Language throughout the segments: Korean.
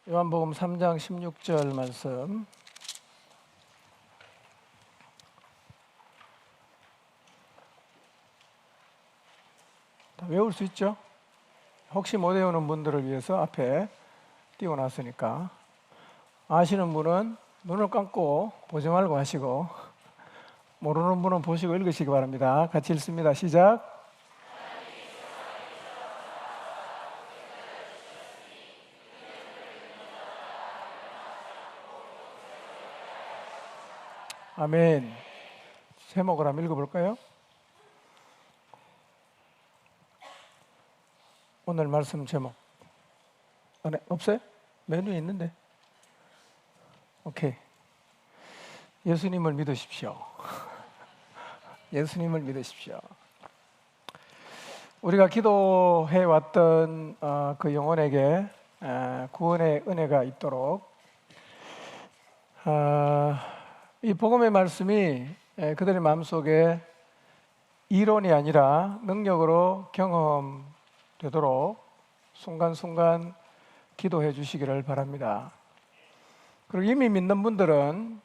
요한복음 3장 16절 말씀. 다 외울 수 있죠? 혹시 못 외우는 분들을 위해서 앞에 띄워놨으니까 아시는 분은 눈을 감고 보지 말고 하시고 모르는 분은 보시고 읽으시기 바랍니다. 같이 읽습니다. 시작. 아멘. 제목을 한번 읽어볼까요? 오늘 말씀 제목. 네, 없어요? 메뉴에 있는데. 오케이. 예수님을 믿으십시오. 예수님을 믿으십시오. 우리가 기도해 왔던 그 영혼에게 구원의 은혜가 있도록 이 복음의 말씀이 그들의 마음속에 이론이 아니라 능력으로 경험되도록 순간순간 기도해 주시기를 바랍니다. 그리고 이미 믿는 분들은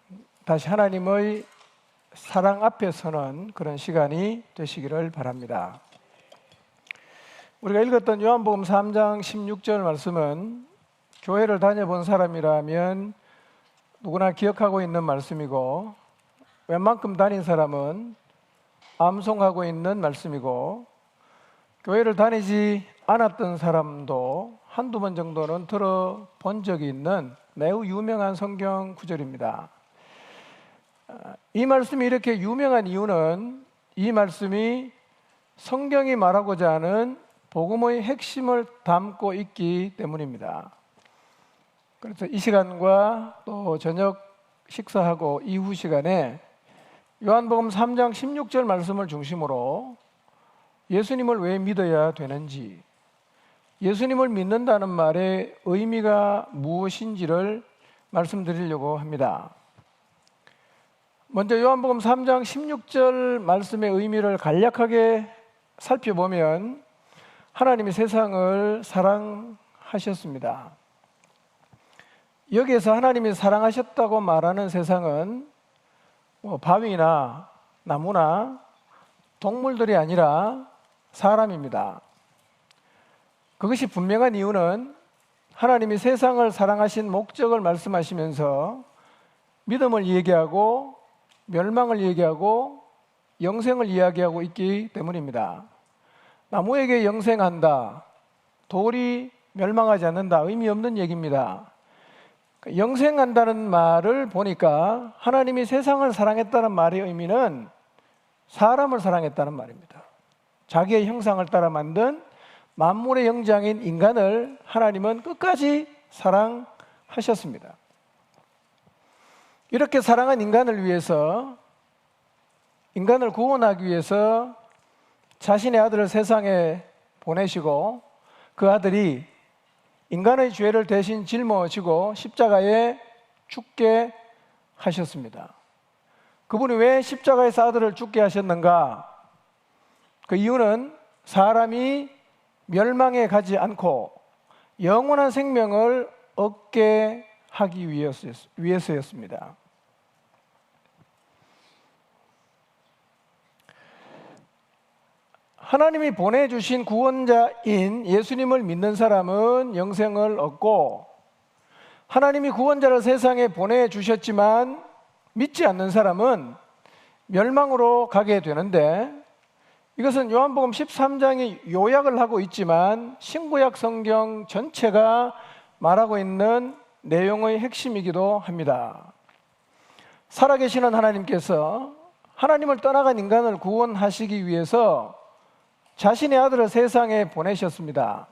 다시 하나님의 사랑 앞에 서는 그런 시간이 되시기를 바랍니다. 우리가 읽었던 요한복음 3장 16절 말씀은 교회를 다녀본 사람이라면 누구나 기억하고 있는 말씀이고 웬만큼 다닌 사람은 암송하고 있는 말씀이고 교회를 다니지 않았던 사람도 한두 번 정도는 들어본 적이 있는 매우 유명한 성경 구절입니다. 이 말씀이 이렇게 유명한 이유는 이 말씀이 성경이 말하고자 하는 복음의 핵심을 담고 있기 때문입니다. 그래서 이 시간과 또 저녁 식사하고 이후 시간에 요한복음 3장 16절 말씀을 중심으로 예수님을 왜 믿어야 되는지, 예수님을 믿는다는 말의 의미가 무엇인지를 말씀드리려고 합니다. 먼저 요한복음 3장 16절 말씀의 의미를 간략하게 살펴보면 하나님이 세상을 사랑하셨습니다. 여기에서 하나님이 사랑하셨다고 말하는 세상은 바위나 나무나 동물들이 아니라 사람입니다. 그것이 분명한 이유는 하나님이 세상을 사랑하신 목적을 말씀하시면서 믿음을 얘기하고 멸망을 얘기하고 영생을 이야기하고 있기 때문입니다. 나무에게 영생한다, 돌이 멸망하지 않는다, 의미 없는 얘기입니다. 영생한다는 말을 보니까 하나님이 세상을 사랑했다는 말의 의미는 사람을 사랑했다는 말입니다. 자기의 형상을 따라 만든 만물의 영장인 인간을 하나님은 끝까지 사랑하셨습니다. 이렇게 사랑한 인간을 위해서, 인간을 구원하기 위해서 자신의 아들을 세상에 보내시고 그 아들이 인간의 죄를 대신 짊어지고 십자가에 죽게 하셨습니다. 그분이 왜 십자가에서 아들을 죽게 하셨는가? 그 이유는 사람이 멸망에 가지 않고 영원한 생명을 얻게 하기 위해서였습니다. 하나님이 보내주신 구원자인 예수님을 믿는 사람은 영생을 얻고 하나님이 구원자를 세상에 보내주셨지만 믿지 않는 사람은 멸망으로 가게 되는데 이것은 요한복음 13장이 요약을 하고 있지만 신구약 성경 전체가 말하고 있는 내용의 핵심이기도 합니다. 살아계시는 하나님께서 하나님을 떠나간 인간을 구원하시기 위해서 자신의 아들을 세상에 보내셨습니다.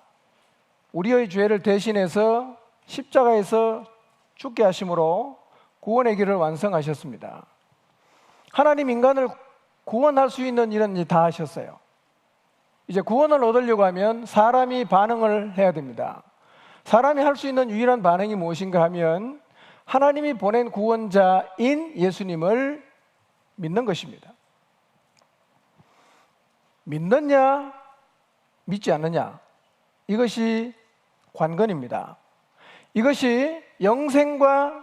우리의 죄를 대신해서 십자가에서 죽게 하심으로 구원의 길을 완성하셨습니다. 하나님 인간을 구원할 수 있는 일은 이제 다 하셨어요. 이제 구원을 얻으려고 하면 사람이 반응을 해야 됩니다. 사람이 할 수 있는 유일한 반응이 무엇인가 하면 하나님이 보낸 구원자인 예수님을 믿는 것입니다. 믿느냐, 믿지 않느냐, 이것이 관건입니다. 이것이 영생과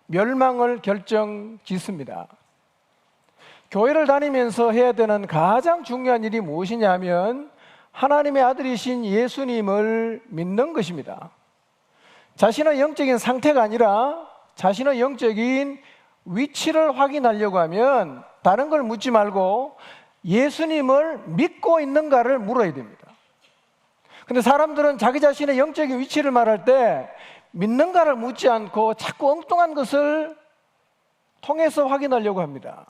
멸망을 결정짓습니다. 교회를 다니면서 해야 되는 가장 중요한 일이 무엇이냐면 하나님의 아들이신 예수님을 믿는 것입니다. 자신의 영적인 상태가 아니라 자신의 영적인 위치를 확인하려고 하면 다른 걸 묻지 말고 예수님을 믿고 있는가를 물어야 됩니다. 근데 사람들은 자기 자신의 영적인 위치를 말할 때 믿는가를 묻지 않고 자꾸 엉뚱한 것을 통해서 확인하려고 합니다.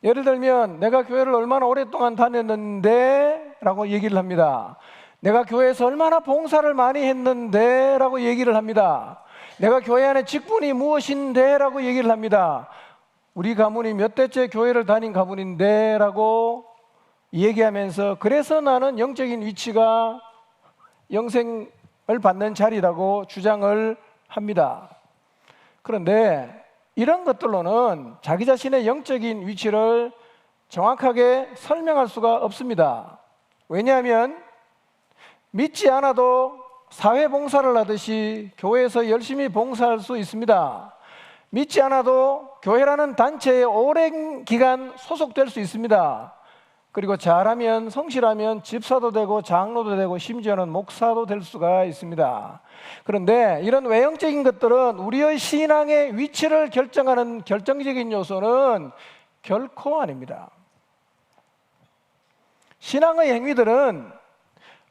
예를 들면 내가 교회를 얼마나 오랫동안 다녔는데 라고 얘기를 합니다. 내가 교회에서 얼마나 봉사를 많이 했는데 라고 얘기를 합니다. 내가 교회 안에 직분이 무엇인데 라고 얘기를 합니다. 우리 가문이 몇 대째 교회를 다닌 가문인데 라고 얘기하면서 그래서 나는 영적인 위치가 영생을 받는 자리라고 주장을 합니다. 그런데 이런 것들로는 자기 자신의 영적인 위치를 정확하게 설명할 수가 없습니다. 왜냐하면 믿지 않아도 사회봉사를 하듯이 교회에서 열심히 봉사할 수 있습니다. 믿지 않아도 교회라는 단체에 오랜 기간 소속될 수 있습니다. 그리고 잘하면 성실하면 집사도 되고 장로도 되고 심지어는 목사도 될 수가 있습니다. 그런데 이런 외형적인 것들은 우리의 신앙의 위치를 결정하는 결정적인 요소는 결코 아닙니다. 신앙의 행위들은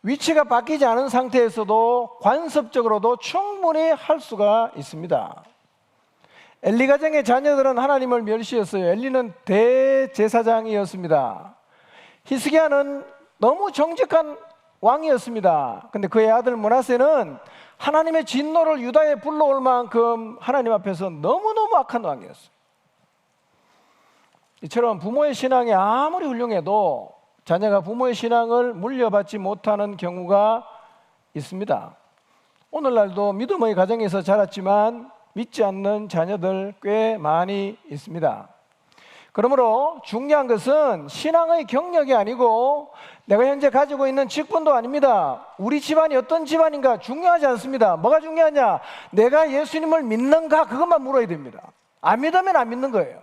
위치가 바뀌지 않은 상태에서도 관습적으로도 충분히 할 수가 있습니다. 엘리 가정의 자녀들은 하나님을 멸시했어요. 엘리는 대제사장이었습니다. 히스기야는 너무 정직한 왕이었습니다. 근데 그의 아들 므낫세는 하나님의 진노를 유다에 불러올 만큼 하나님 앞에서 너무너무 악한 왕이었어요. 이처럼 부모의 신앙이 아무리 훌륭해도 자녀가 부모의 신앙을 물려받지 못하는 경우가 있습니다. 오늘날도 믿음의 가정에서 자랐지만 믿지 않는 자녀들 꽤 많이 있습니다. 그러므로 중요한 것은 신앙의 경력이 아니고 내가 현재 가지고 있는 직분도 아닙니다. 우리 집안이 어떤 집안인가 중요하지 않습니다. 뭐가 중요하냐? 내가 예수님을 믿는가? 그것만 물어야 됩니다. 안 믿으면 안 믿는 거예요.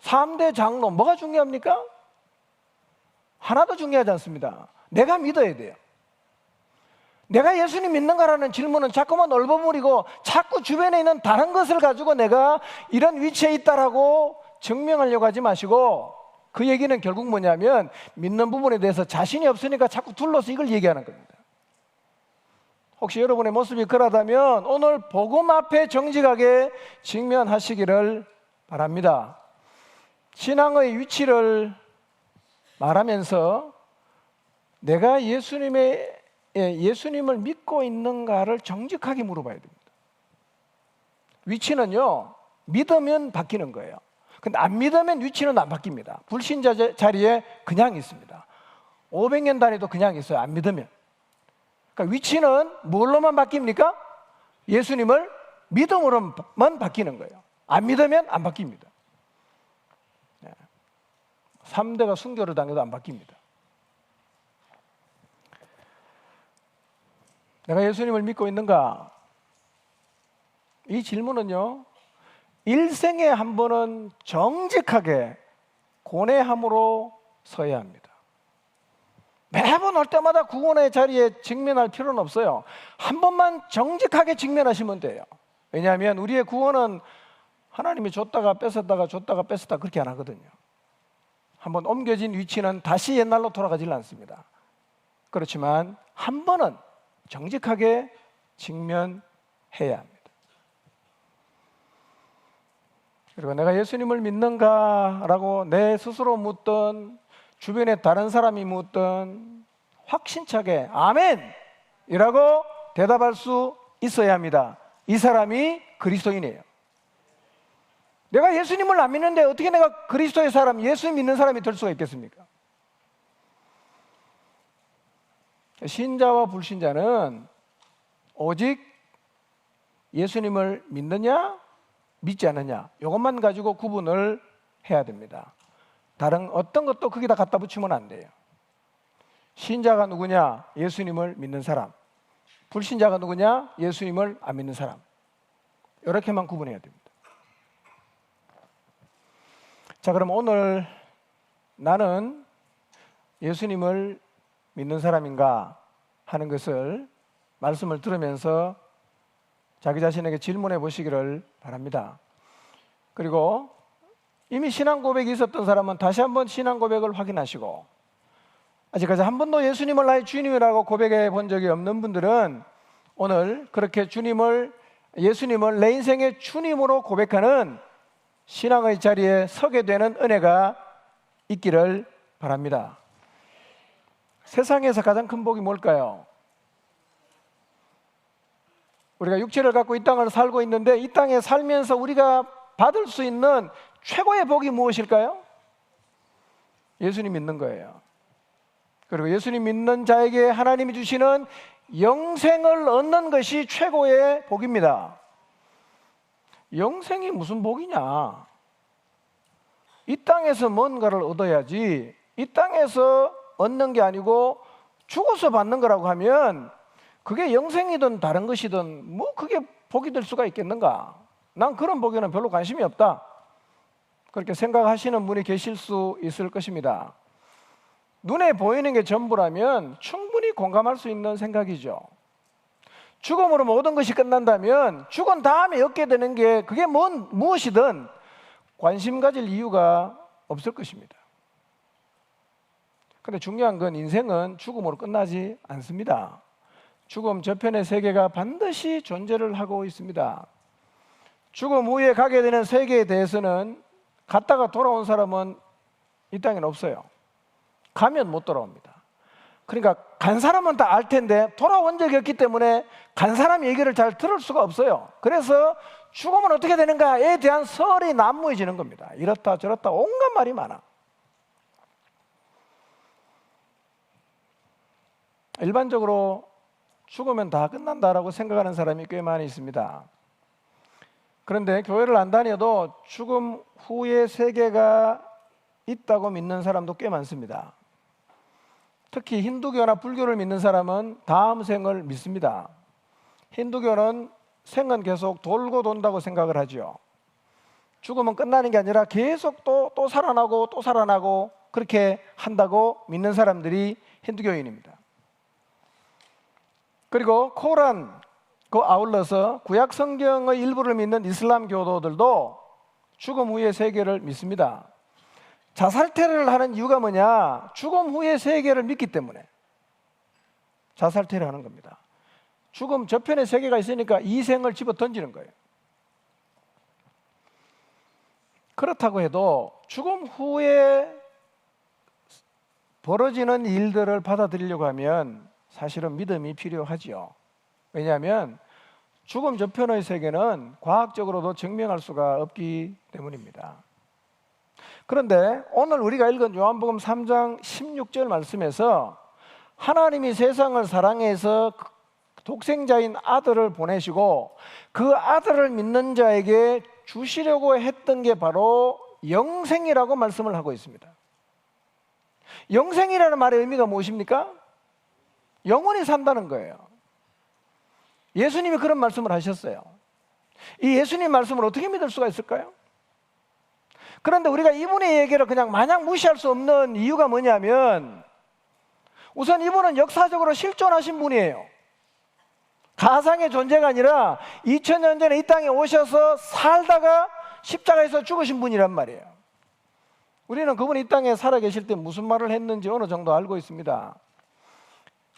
3대 장로 뭐가 중요합니까? 하나도 중요하지 않습니다. 내가 믿어야 돼요. 내가 예수님 믿는가라는 질문은 자꾸만 얼버무리고 자꾸 주변에 있는 다른 것을 가지고 내가 이런 위치에 있다라고 증명하려고 하지 마시고 그 얘기는 결국 뭐냐면 믿는 부분에 대해서 자신이 없으니까 자꾸 둘러서 이걸 얘기하는 겁니다. 혹시 여러분의 모습이 그러다면 오늘 복음 앞에 정직하게 직면하시기를 바랍니다. 신앙의 위치를 말하면서 내가 예수님을 믿고 있는가를 정직하게 물어봐야 됩니다. 위치는요, 믿으면 바뀌는 거예요. 근데 안 믿으면 위치는 안 바뀝니다. 불신자 자리에 그냥 있습니다. 500년 단위도 그냥 있어요. 안 믿으면. 그러니까 위치는 뭘로만 바뀝니까? 예수님을 믿음으로만 바뀌는 거예요. 안 믿으면 안 바뀝니다. 3대가 순교를 당해도 안 바뀝니다. 내가 예수님을 믿고 있는가? 이 질문은요, 일생에 한 번은 정직하게 고뇌함으로 서야 합니다. 매번 올 때마다 구원의 자리에 직면할 필요는 없어요. 한 번만 정직하게 직면하시면 돼요. 왜냐하면 우리의 구원은 하나님이 줬다가 뺏었다가 줬다가 뺏었다 그렇게 안 하거든요. 한번 옮겨진 위치는 다시 옛날로 돌아가질 않습니다. 그렇지만 한 번은 정직하게 직면해야 합니다. 그리고 내가 예수님을 믿는가라고 내 스스로 묻든 주변에 다른 사람이 묻든 확신차게 아멘이라고 대답할 수 있어야 합니다. 이 사람이 그리스도인이에요. 내가 예수님을 안 믿는데 어떻게 내가 그리스도의 사람, 예수 믿는 사람이 될 수가 있겠습니까? 신자와 불신자는 오직 예수님을 믿느냐 믿지 않느냐 이것만 가지고 구분을 해야 됩니다. 다른 어떤 것도 거기다 갖다 붙이면 안 돼요. 신자가 누구냐? 예수님을 믿는 사람. 불신자가 누구냐? 예수님을 안 믿는 사람. 이렇게만 구분해야 됩니다. 자, 그럼 오늘 나는 예수님을 믿는 사람인가 하는 것을 말씀을 들으면서 자기 자신에게 질문해 보시기를 바랍니다. 그리고 이미 신앙 고백이 있었던 사람은 다시 한번 신앙 고백을 확인하시고, 아직까지 한 번도 예수님을 나의 주님이라고 고백해 본 적이 없는 분들은 오늘 그렇게 예수님을 내 인생의 주님으로 고백하는 신앙의 자리에 서게 되는 은혜가 있기를 바랍니다. 세상에서 가장 큰 복이 뭘까요? 우리가 육체를 갖고 이 땅을 살고 있는데, 이 땅에 살면서 우리가 받을 수 있는 최고의 복이 무엇일까요? 예수님 믿는 거예요. 그리고 예수님 믿는 자에게 하나님이 주시는 영생을 얻는 것이 최고의 복입니다. 영생이 무슨 복이냐? 이 땅에서 뭔가를 얻어야지, 이 땅에서 얻는 게 아니고 죽어서 받는 거라고 하면 그게 영생이든 다른 것이든 뭐 그게 복이 될 수가 있겠는가? 난 그런 복에는 별로 관심이 없다, 그렇게 생각하시는 분이 계실 수 있을 것입니다. 눈에 보이는 게 전부라면 충분히 공감할 수 있는 생각이죠. 죽음으로 모든 것이 끝난다면 죽은 다음에 얻게 되는 게 그게 무엇이든 관심 가질 이유가 없을 것입니다. 그런데 중요한 건 인생은 죽음으로 끝나지 않습니다. 죽음 저편의 세계가 반드시 존재를 하고 있습니다. 죽음 후에 가게 되는 세계에 대해서는 갔다가 돌아온 사람은 이 땅에는 없어요. 가면 못 돌아옵니다. 그러니까 간 사람은 다 알 텐데 돌아온 적이 없기 때문에 간 사람 얘기를 잘 들을 수가 없어요. 그래서 죽음은 어떻게 되는가에 대한 설이 난무해지는 겁니다. 이렇다 저렇다 온갖 말이 많아. 일반적으로 죽으면 다 끝난다라고 생각하는 사람이 꽤 많이 있습니다. 그런데 교회를 안 다녀도 죽음 후의 세계가 있다고 믿는 사람도 꽤 많습니다. 특히 힌두교나 불교를 믿는 사람은 다음 생을 믿습니다. 힌두교는 생은 계속 돌고 돈다고 생각을 하죠. 죽으면 끝나는 게 아니라 계속 또 살아나고 또 살아나고 그렇게 한다고 믿는 사람들이 힌두교인입니다. 그리고 코란, 아울러서 구약 성경의 일부를 믿는 이슬람 교도들도 죽음 후의 세계를 믿습니다. 자살퇴를 하는 이유가 뭐냐? 죽음 후의 세계를 믿기 때문에 자살퇴를 하는 겁니다. 죽음 저편의 세계가 있으니까 이 생을 집어 던지는 거예요. 그렇다고 해도 죽음 후에 벌어지는 일들을 받아들이려고 하면 사실은 믿음이 필요하지요. 왜냐하면 죽음 저편의 세계는 과학적으로도 증명할 수가 없기 때문입니다. 그런데 오늘 우리가 읽은 요한복음 3장 16절 말씀에서 하나님이 세상을 사랑해서 독생자인 아들을 보내시고 그 아들을 믿는 자에게 주시려고 했던 게 바로 영생이라고 말씀을 하고 있습니다. 영생이라는 말의 의미가 무엇입니까? 영원히 산다는 거예요. 예수님이 그런 말씀을 하셨어요. 이 예수님 말씀을 어떻게 믿을 수가 있을까요? 그런데 우리가 이분의 얘기를 그냥 마냥 무시할 수 없는 이유가 뭐냐면, 우선 이분은 역사적으로 실존하신 분이에요. 가상의 존재가 아니라 2000년 전에 이 땅에 오셔서 살다가 십자가에서 죽으신 분이란 말이에요. 우리는 그분이 이 땅에 살아계실 때 무슨 말을 했는지 어느 정도 알고 있습니다.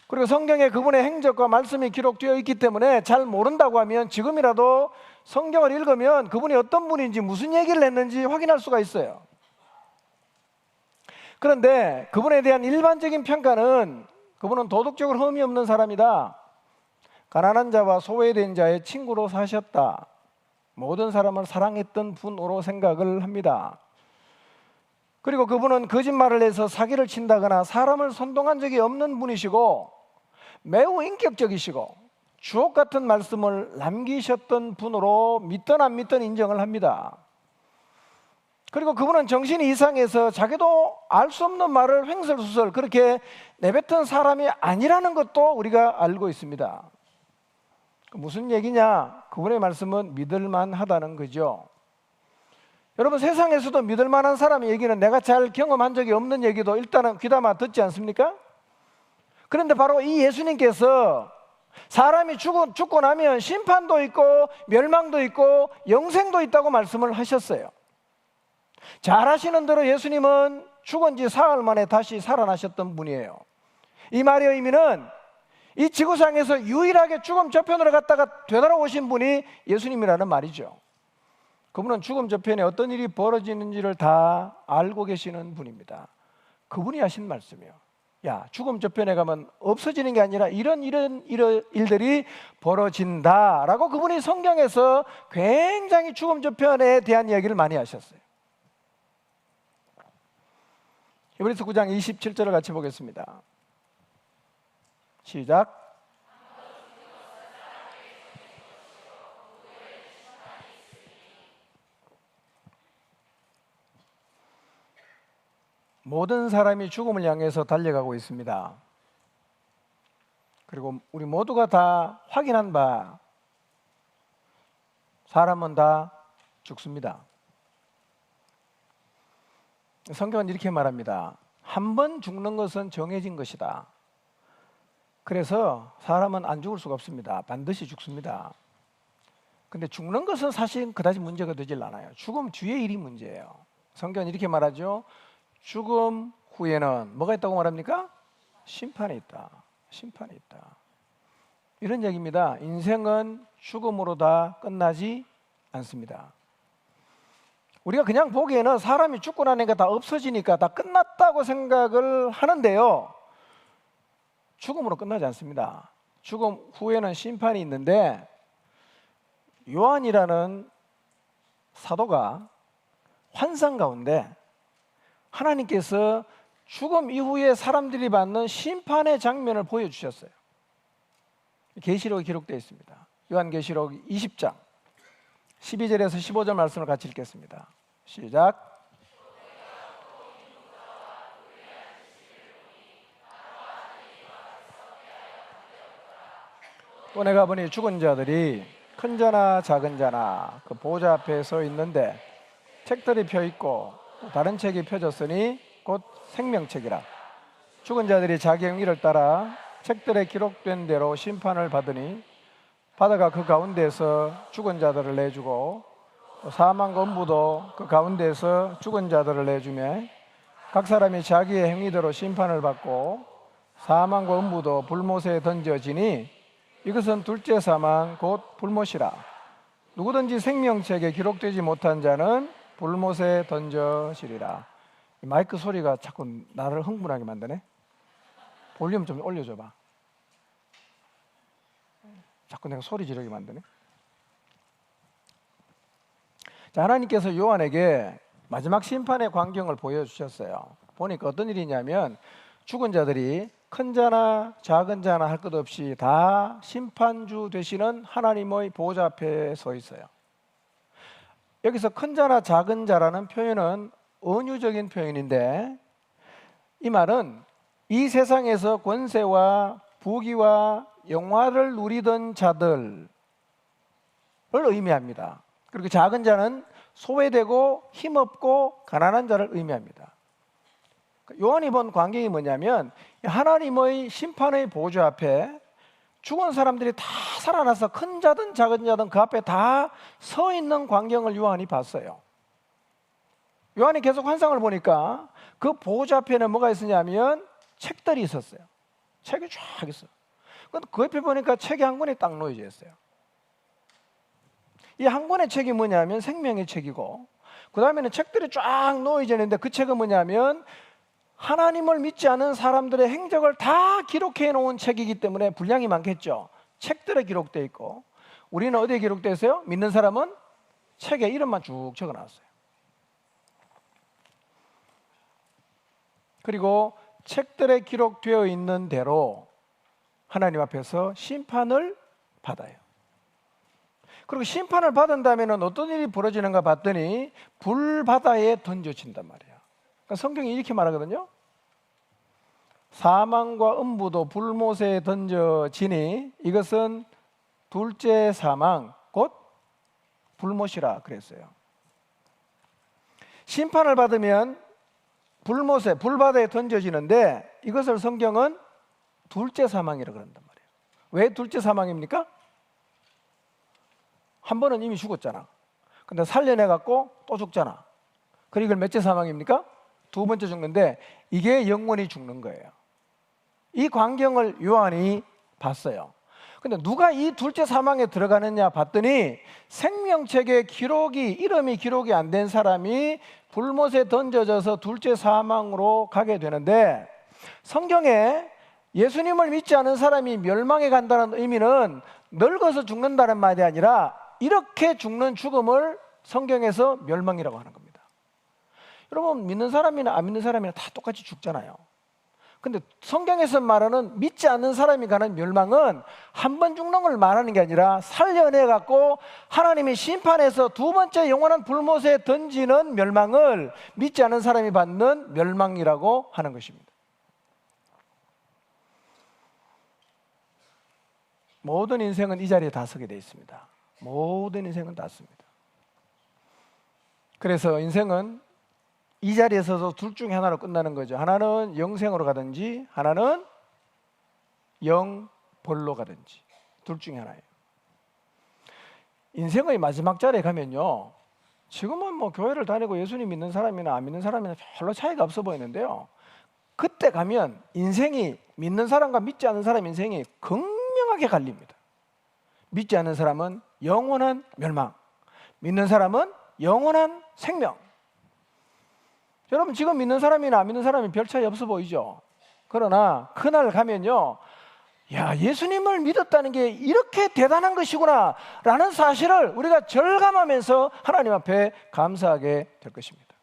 그리고 성경에 그분의 행적과 말씀이 기록되어 있기 때문에 잘 모른다고 하면 지금이라도 성경을 읽으면 그분이 어떤 분인지 무슨 얘기를 했는지 확인할 수가 있어요. 그런데 그분에 대한 일반적인 평가는 그분은 도덕적으로 흠이 없는 사람이다, 가난한 자와 소외된 자의 친구로 사셨다, 모든 사람을 사랑했던 분으로 생각을 합니다. 그리고 그분은 거짓말을 해서 사기를 친다거나 사람을 선동한 적이 없는 분이시고 매우 인격적이시고 주옥 같은 말씀을 남기셨던 분으로 믿든 안 믿든 인정을 합니다. 그리고 그분은 정신이 이상해서 자기도 알 수 없는 말을 횡설수설 그렇게 내뱉은 사람이 아니라는 것도 우리가 알고 있습니다. 무슨 얘기냐? 그분의 말씀은 믿을만 하다는 거죠. 여러분, 세상에서도 믿을만한 사람의 얘기는 내가 잘 경험한 적이 없는 얘기도 일단은 귀담아 듣지 않습니까? 그런데 바로 이 예수님께서 사람이 죽고 나면 심판도 있고 멸망도 있고 영생도 있다고 말씀을 하셨어요. 잘 아시는 대로 예수님은 죽은 지 사흘 만에 다시 살아나셨던 분이에요. 이 말의 의미는 이 지구상에서 유일하게 죽음 저편으로 갔다가 되돌아오신 분이 예수님이라는 말이죠. 그분은 죽음 저편에 어떤 일이 벌어지는지를 다 알고 계시는 분입니다. 그분이 하신 말씀이에요. 야, 죽음 저편에 가면 없어지는 게 아니라 이런 일들이 벌어진다라고 그분이 성경에서 굉장히 죽음 저편에 대한 이야기를 많이 하셨어요. 히브리서 9장 27절을 같이 보겠습니다. 시작. 모든 사람이 죽음을 향해서 달려가고 있습니다. 그리고 우리 모두가 다 확인한 바, 사람은 다 죽습니다. 성경은 이렇게 말합니다. 한 번 죽는 것은 정해진 것이다. 그래서 사람은 안 죽을 수가 없습니다. 반드시 죽습니다. 근데 죽는 것은 사실 그다지 문제가 되질 않아요. 죽음 뒤의 일이 문제예요. 성경은 이렇게 말하죠. 죽음 후에는 뭐가 있다고 말합니까? 심판이 있다. 심판이 있다. 이런 얘기입니다. 인생은 죽음으로 다 끝나지 않습니다. 우리가 그냥 보기에는 사람이 죽고 나니까 다 없어지니까 다 끝났다고 생각을 하는데요. 죽음으로 끝나지 않습니다. 죽음 후에는 심판이 있는데 요한이라는 사도가 환상 가운데 하나님께서 죽음 이후에 사람들이 받는 심판의 장면을 보여주셨어요. 계시록에 기록되어 있습니다. 요한계시록 20장 12절에서 15절 말씀을 같이 읽겠습니다. 시작. 또 내가 보니 죽은 자들이 큰 자나 작은 자나 그 보좌 앞에 서 있는데 책들이 펴 있고 다른 책이 펴졌으니 곧 생명책이라. 죽은 자들이 자기 행위를 따라 책들에 기록된 대로 심판을 받으니 바다가 그 가운데에서 죽은 자들을 내주고 사망과 음부도 그 가운데에서 죽은 자들을 내주며 각 사람이 자기의 행위대로 심판을 받고 사망과 음부도 불못에 던져지니 이것은 둘째 사망 곧 불못이라. 누구든지 생명책에 기록되지 못한 자는 불못에 던져지리라. 마이크 소리가 자꾸 나를 흥분하게 만드네. 볼륨 좀 올려줘봐. 자꾸 내가 소리 지르게 만드네. 자, 하나님께서 요한에게 마지막 심판의 광경을 보여주셨어요. 보니까 어떤 일이냐면 죽은 자들이 큰 자나 작은 자나 할 것 없이 다 심판주 되시는 하나님의 보호자 앞에 서 있어요. 여기서 큰 자나 작은 자라는 표현은 은유적인 표현인데 이 말은 이 세상에서 권세와 부귀와 영화를 누리던 자들을 의미합니다. 그리고 작은 자는 소외되고 힘없고 가난한 자를 의미합니다. 요한이 본 광경이 뭐냐면 하나님의 심판의 보좌 앞에 죽은 사람들이 다 살아나서 큰 자든 작은 자든 그 앞에 다 서 있는 광경을 요한이 봤어요. 요한이 계속 환상을 보니까 그 보좌 앞에는 뭐가 있었냐면 책들이 있었어요. 책이 쫙 있어요. 그 옆에 보니까 책이 한 권이 딱 놓여져 있어요. 이 한 권의 책이 뭐냐면 생명의 책이고 그 다음에는 책들이 쫙 놓여져 있는데 그 책은 뭐냐면 하나님을 믿지 않은 사람들의 행적을 다 기록해 놓은 책이기 때문에 분량이 많겠죠. 책들에 기록되어 있고 우리는 어디에 기록되어 있어요? 믿는 사람은 책에 이름만 쭉 적어놨어요. 그리고 책들에 기록되어 있는 대로 하나님 앞에서 심판을 받아요. 그리고 심판을 받은 다음에는 어떤 일이 벌어지는가 봤더니 불바다에 던져진단 말이에요. 그러니까 성경이 이렇게 말하거든요. 사망과 음부도 불못에 던져지니 이것은 둘째 사망 곧 불못이라 그랬어요. 심판을 받으면 불못에 불바다에 던져지는데 이것을 성경은 둘째 사망이라 그런단 말이에요. 왜 둘째 사망입니까? 한 번은 이미 죽었잖아. 근데 살려내 갖고 또 죽잖아. 그리고 이걸 몇째 사망입니까? 두 번째 죽는데 이게 영원히 죽는 거예요. 이 광경을 요한이 봤어요. 근데 누가 이 둘째 사망에 들어가느냐 봤더니 생명책에 이름이 기록이 안 된 사람이 불못에 던져져서 둘째 사망으로 가게 되는데, 성경에 예수님을 믿지 않은 사람이 멸망에 간다는 의미는 늙어서 죽는다는 말이 아니라 이렇게 죽는 죽음을 성경에서 멸망이라고 하는 겁니다. 여러분, 믿는 사람이나 안 믿는 사람이나 다 똑같이 죽잖아요. 근데 성경에서 말하는 믿지 않는 사람이 가는 멸망은 한 번 죽는 걸 말하는 게 아니라 살려내 갖고 하나님이 심판해서 두 번째 영원한 불못에 던지는 멸망을 믿지 않는 사람이 받는 멸망이라고 하는 것입니다. 모든 인생은 이 자리에 다 서게 되어 있습니다. 모든 인생은 다 씁니다. 그래서 인생은 이 자리에 서서 둘 중에 하나로 끝나는 거죠. 하나는 영생으로 가든지 하나는 영벌로 가든지, 둘 중에 하나예요. 인생의 마지막 자리에 가면요, 지금은 뭐 교회를 다니고 예수님 믿는 사람이나 안 믿는 사람이나 별로 차이가 없어 보이는데요, 그때 가면 인생이 믿는 사람과 믿지 않는 사람 인생이 극명하게 갈립니다. 믿지 않는 사람은 영원한 멸망, 믿는 사람은 영원한 생명. 여러분, 지금 믿는 사람이나 안 믿는 사람이 별 차이 없어 보이죠? 그러나 그날 가면요, 야, 예수님을 믿었다는 게 이렇게 대단한 것이구나 라는 사실을 우리가 절감하면서 하나님 앞에 감사하게 될 것입니다.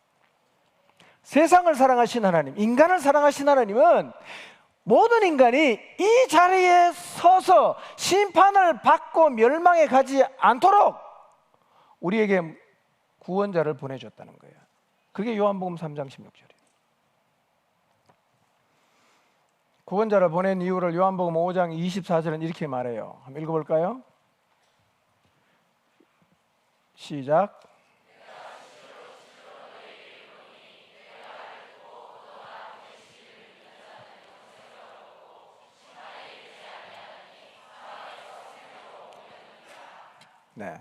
세상을 사랑하신 하나님, 인간을 사랑하신 하나님은 모든 인간이 이 자리에 서서 심판을 받고 멸망에 가지 않도록 우리에게 구원자를 보내줬다는 거예요. 그게 요한복음 3장 16절이에요. 구원자를 보낸 이유를 요한복음 5장 24절은 이렇게 말해요. 한번 읽어볼까요? 시작. 네.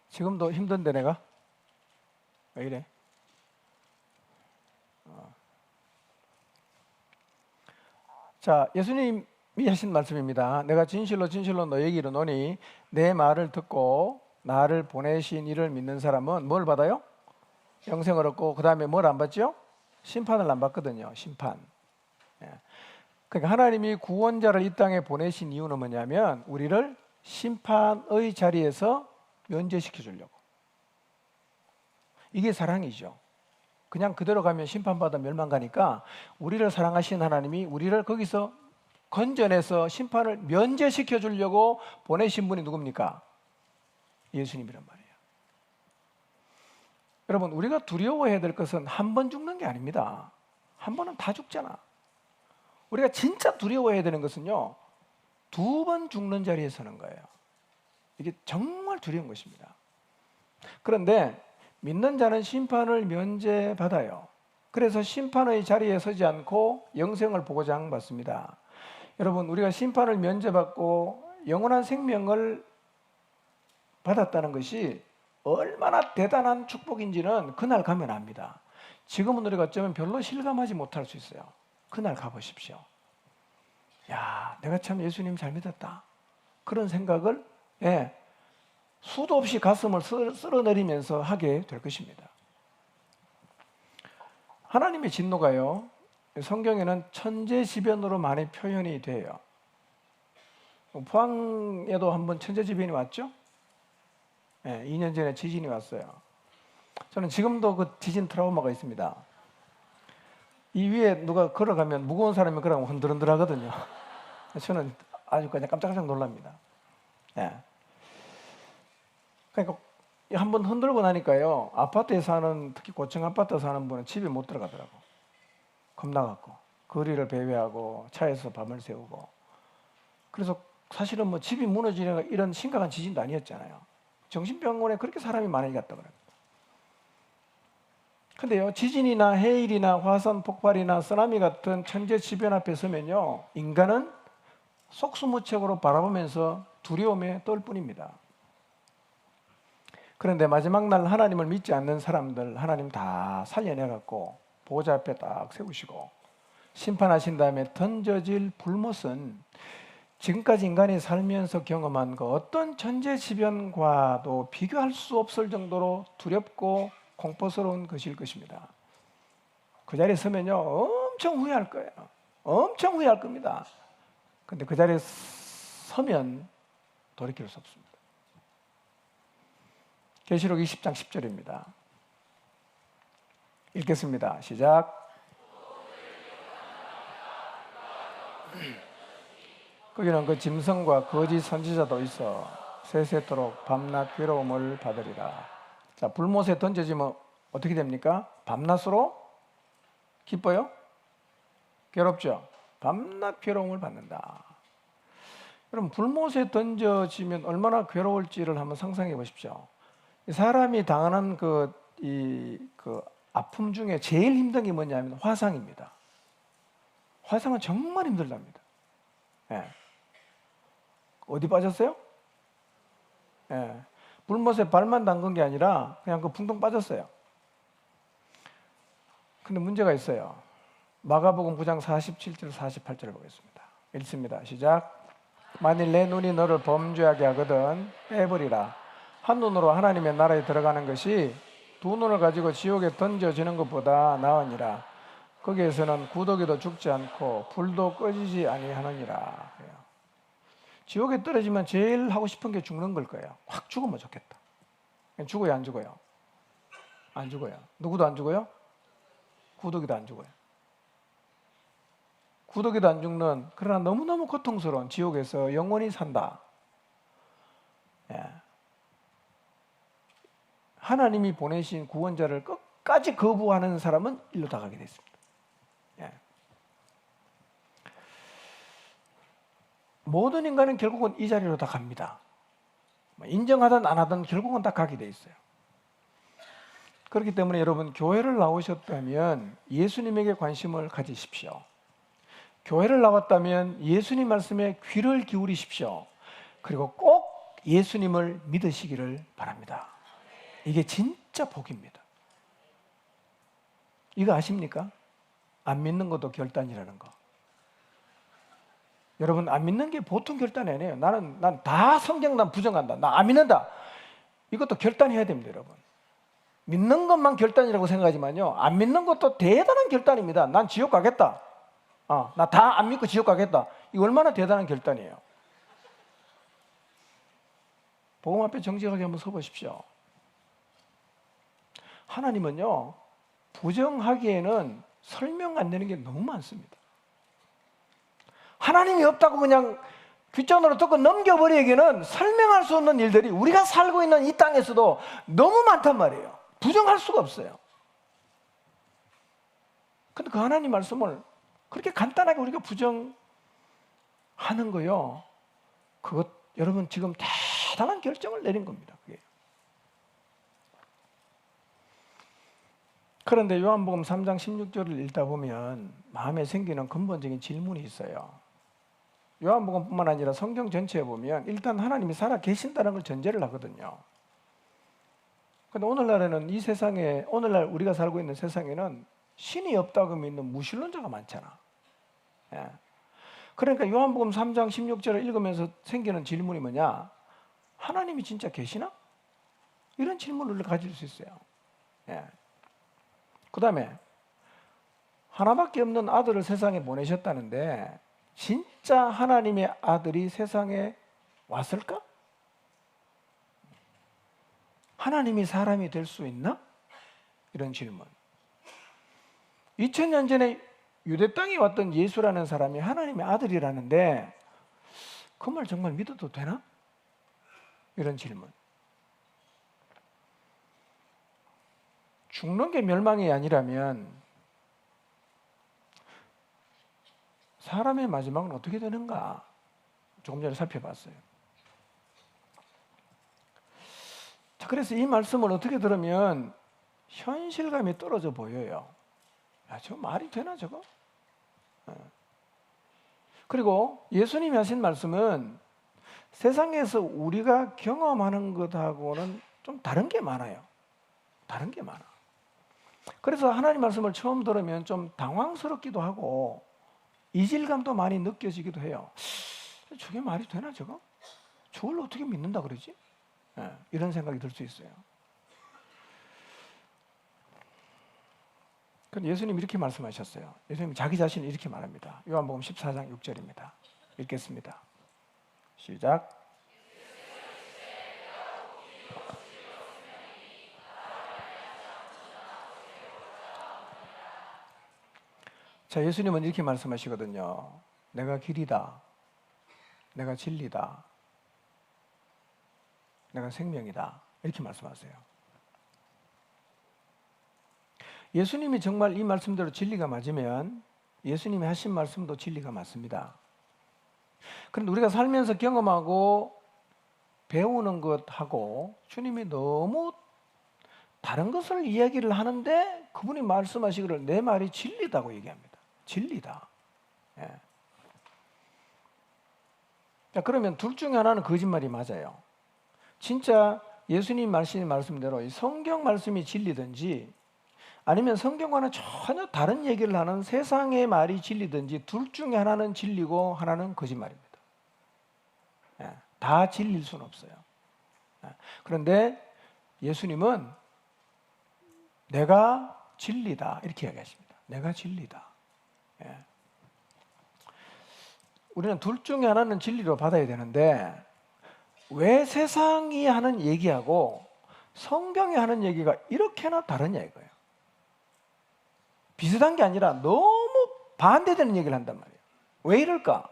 지금도 힘든데 내가? 왜 이래? 자, 예수님이 하신 말씀입니다. 내가 진실로 진실로 너에게 이르노니 내 말을 듣고 나를 보내신 이를 믿는 사람은 뭘 받아요? 영생을 얻고, 그 다음에 뭘 안 받죠? 심판을 안 받거든요. 심판. 그러니까 하나님이 구원자를 이 땅에 보내신 이유는 뭐냐면 우리를 심판의 자리에서 면제시켜 주려고. 이게 사랑이죠. 그냥 그대로 가면 심판받아 멸망 가니까 우리를 사랑하신 하나님이 우리를 거기서 건져내서 심판을 면제시켜 주려고 보내신 분이 누굽니까? 예수님이란 말이에요. 여러분, 우리가 두려워해야 될 것은 한 번 죽는 게 아닙니다. 한 번은 다 죽잖아. 우리가 진짜 두려워해야 되는 것은요, 두 번 죽는 자리에 서는 거예요. 이게 정말 두려운 것입니다. 그런데 믿는 자는 심판을 면제받아요. 그래서 심판의 자리에 서지 않고 영생을 보장받습니다. 여러분, 우리가 심판을 면제받고 영원한 생명을 받았다는 것이 얼마나 대단한 축복인지는 그날 가면 압니다. 지금은 우리가 어쩌면 별로 실감하지 못할 수 있어요. 그날 가보십시오. 야, 내가 참 예수님 잘 믿었다. 그런 생각을 수도 없이 가슴을 쓸어내리면서 하게 될 것입니다. 하나님의 진노가요, 성경에는 천재지변으로 많이 표현이 돼요. 포항에도 한번 천재지변이 왔죠? 2년 전에 지진이 왔어요. 저는 지금도 그 지진 트라우마가 있습니다. 이 위에 누가 걸어가면, 무거운 사람이 걸어가면 흔들흔들 하거든요. 저는 아주 그냥 깜짝깜짝 놀랍니다. 그러니까 한번 흔들고 나니까요, 아파트에 사는, 특히 고층 아파트 사는 분은 집에 못 들어가더라고. 겁나갖고 거리를 배회하고 차에서 밤을 새우고. 그래서 사실은 뭐 집이 무너지는 이런 심각한 지진도 아니었잖아요. 정신병원에 그렇게 사람이 많이 갔다 그래요. 근데요, 지진이나 해일이나 화산 폭발이나 쓰나미 같은 천재지변 앞에 서면요, 인간은 속수무책으로 바라보면서 두려움에 떨 뿐입니다. 그런데 마지막 날 하나님을 믿지 않는 사람들 하나님 다 살려내갖고 보좌 앞에 딱 세우시고 심판하신 다음에 던져질 불못은 지금까지 인간이 살면서 경험한 그 어떤 천재지변과도 비교할 수 없을 정도로 두렵고 공포스러운 것일 것입니다. 그 자리에 서면요, 엄청 후회할 거예요. 엄청 후회할 겁니다. 근데 그 자리에 서면 돌이킬 수 없습니다. 계시록 20장 10절입니다. 읽겠습니다. 시작. 거기는 그 짐승과 거짓 선지자도 있어 세세토록 밤낮 괴로움을 받으리라. 자, 불못에 던져지면 어떻게 됩니까? 밤낮으로 기뻐요? 괴롭죠? 밤낮 괴로움을 받는다. 여러분, 불못에 던져지면 얼마나 괴로울지를 한번 상상해 보십시오. 사람이 당하는 그 아픔 중에 제일 힘든 게 뭐냐면 화상입니다. 화상은 정말 힘들답니다. 예. 어디 빠졌어요? 예. 불못에 발만 담근 게 아니라 그냥 그 붕덩 빠졌어요. 근데 문제가 있어요. 마가복음 9장 47절 48절을 보겠습니다. 읽습니다. 시작. 만일 내 눈이 너를 범죄하게 하거든 빼버리라. 한 눈으로 하나님의 나라에 들어가는 것이 두 눈을 가지고 지옥에 던져지는 것보다 나으니라. 거기에서는 구더기도 죽지 않고 불도 꺼지지 아니하느니라. 지옥에 떨어지면 제일 하고 싶은 게 죽는 걸 거예요. 확 죽으면 좋겠다. 죽어요, 안 죽어요? 안 죽어요. 누구도 안 죽어요? 구더기도 안 죽어요. 구더기도 안 죽는, 그러나 너무너무 고통스러운 지옥에서 영원히 산다. 예. 하나님이 보내신 구원자를 끝까지 거부하는 사람은 일로 다 가게 됐습니다. 예. 모든 인간은 결국은 이 자리로 다 갑니다. 인정하든 안 하든 결국은 다 가게 돼 있어요. 그렇기 때문에 여러분, 교회를 나오셨다면 예수님에게 관심을 가지십시오. 교회를 나왔다면 예수님 말씀에 귀를 기울이십시오. 그리고 꼭 예수님을 믿으시기를 바랍니다. 이게 진짜 복입니다. 이거 아십니까? 안 믿는 것도 결단이라는 거. 여러분, 안 믿는 게 보통 결단이 아니에요. 난 다 성경 난 부정한다. 나 안 믿는다. 이것도 결단해야 됩니다, 여러분. 믿는 것만 결단이라고 생각하지만요, 안 믿는 것도 대단한 결단입니다. 난 지옥 가겠다. 나 다 안 믿고 지옥 가겠다. 이거 얼마나 대단한 결단이에요. 복음 앞에 정직하게 한번 서보십시오. 하나님은요, 부정하기에는 설명 안 되는 게 너무 많습니다. 하나님이 없다고 그냥 귓전으로 듣고 넘겨버리기에는 설명할 수 없는 일들이 우리가 살고 있는 이 땅에서도 너무 많단 말이에요. 부정할 수가 없어요. 근데 그 하나님 말씀을 그렇게 간단하게 우리가 부정하는 거요. 그것, 여러분, 지금 대단한 결정을 내린 겁니다. 그게. 그런데 요한복음 3장 16절을 읽다 보면 마음에 생기는 근본적인 질문이 있어요. 요한복음뿐만 아니라 성경 전체에 보면 일단 하나님이 살아 계신다는 걸 전제를 하거든요. 근데 오늘날에는 이 세상에, 오늘날 우리가 살고 있는 세상에는 신이 없다고 믿는 무신론자가 많잖아. 예. 그러니까 요한복음 3장 16절을 읽으면서 생기는 질문이 뭐냐? 하나님이 진짜 계시나? 이런 질문을 가질 수 있어요. 예. 그 다음에 하나밖에 없는 아들을 세상에 보내셨다는데 진짜 하나님의 아들이 세상에 왔을까? 하나님이 사람이 될 수 있나? 이런 질문. 2000년 전에 유대 땅에 왔던 예수라는 사람이 하나님의 아들이라는데 그 말 정말 믿어도 되나? 이런 질문. 죽는 게 멸망이 아니라면 사람의 마지막은 어떻게 되는가? 조금 전에 살펴봤어요. 자, 그래서 이 말씀을 어떻게 들으면 현실감이 떨어져 보여요. 야, 저 말이 되나 저거? 그리고 예수님이 하신 말씀은 세상에서 우리가 경험하는 것하고는 좀 다른 게 많아요. 다른 게 많아. 그래서 하나님 말씀을 처음 들으면 좀 당황스럽기도 하고 이질감도 많이 느껴지기도 해요. 저게 말이 되나 저거? 저걸 어떻게 믿는다 그러지? 이런 생각이 들 수 있어요. 근데 예수님 이렇게 말씀하셨어요. 예수님 자기 자신을 이렇게 말합니다. 요한복음 14장 6절입니다. 읽겠습니다. 시작. 자, 예수님은 이렇게 말씀하시거든요. 내가 길이다. 내가 진리다. 내가 생명이다. 이렇게 말씀하세요. 예수님이 정말 이 말씀대로 진리가 맞으면 예수님이 하신 말씀도 진리가 맞습니다. 그런데 우리가 살면서 경험하고 배우는 것하고 주님이 너무 다른 것을 이야기를 하는데 그분이 말씀하시기를 내 말이 진리다고 얘기합니다. 진리다. 예. 자, 그러면 둘 중에 하나는 거짓말이 맞아요. 진짜 예수님 말씀대로 이 성경 말씀이 진리든지 아니면 성경과는 전혀 다른 얘기를 하는 세상의 말이 진리든지 둘 중에 하나는 진리고 하나는 거짓말입니다. 예, 다 진리일 수는 없어요. 예, 그런데 예수님은 내가 진리다 이렇게 이야기하십니다. 내가 진리다. 예. 우리는 둘 중에 하나는 진리로 받아야 되는데 왜 세상이 하는 얘기하고 성경이 하는 얘기가 이렇게나 다르냐 이거예요. 비슷한 게 아니라 너무 반대되는 얘기를 한단 말이에요. 왜 이럴까?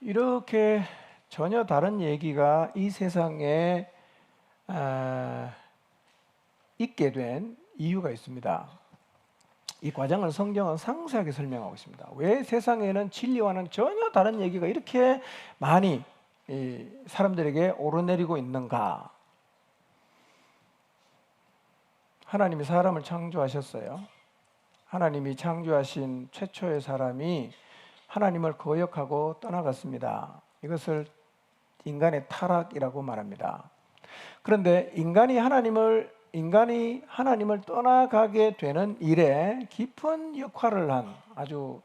이렇게 전혀 다른 얘기가 이 세상에 있게 된 이유가 있습니다. 이 과정을 성경은 상세하게 설명하고 있습니다. 왜 세상에는 진리와는 전혀 다른 얘기가 이렇게 많이 사람들에게 오르내리고 있는가? 하나님이 사람을 창조하셨어요. 하나님이 창조하신 최초의 사람이 하나님을 거역하고 떠나갔습니다. 이것을 인간의 타락이라고 말합니다. 그런데 인간이 하나님을 떠나가게 되는 일에 깊은 역할을 한 아주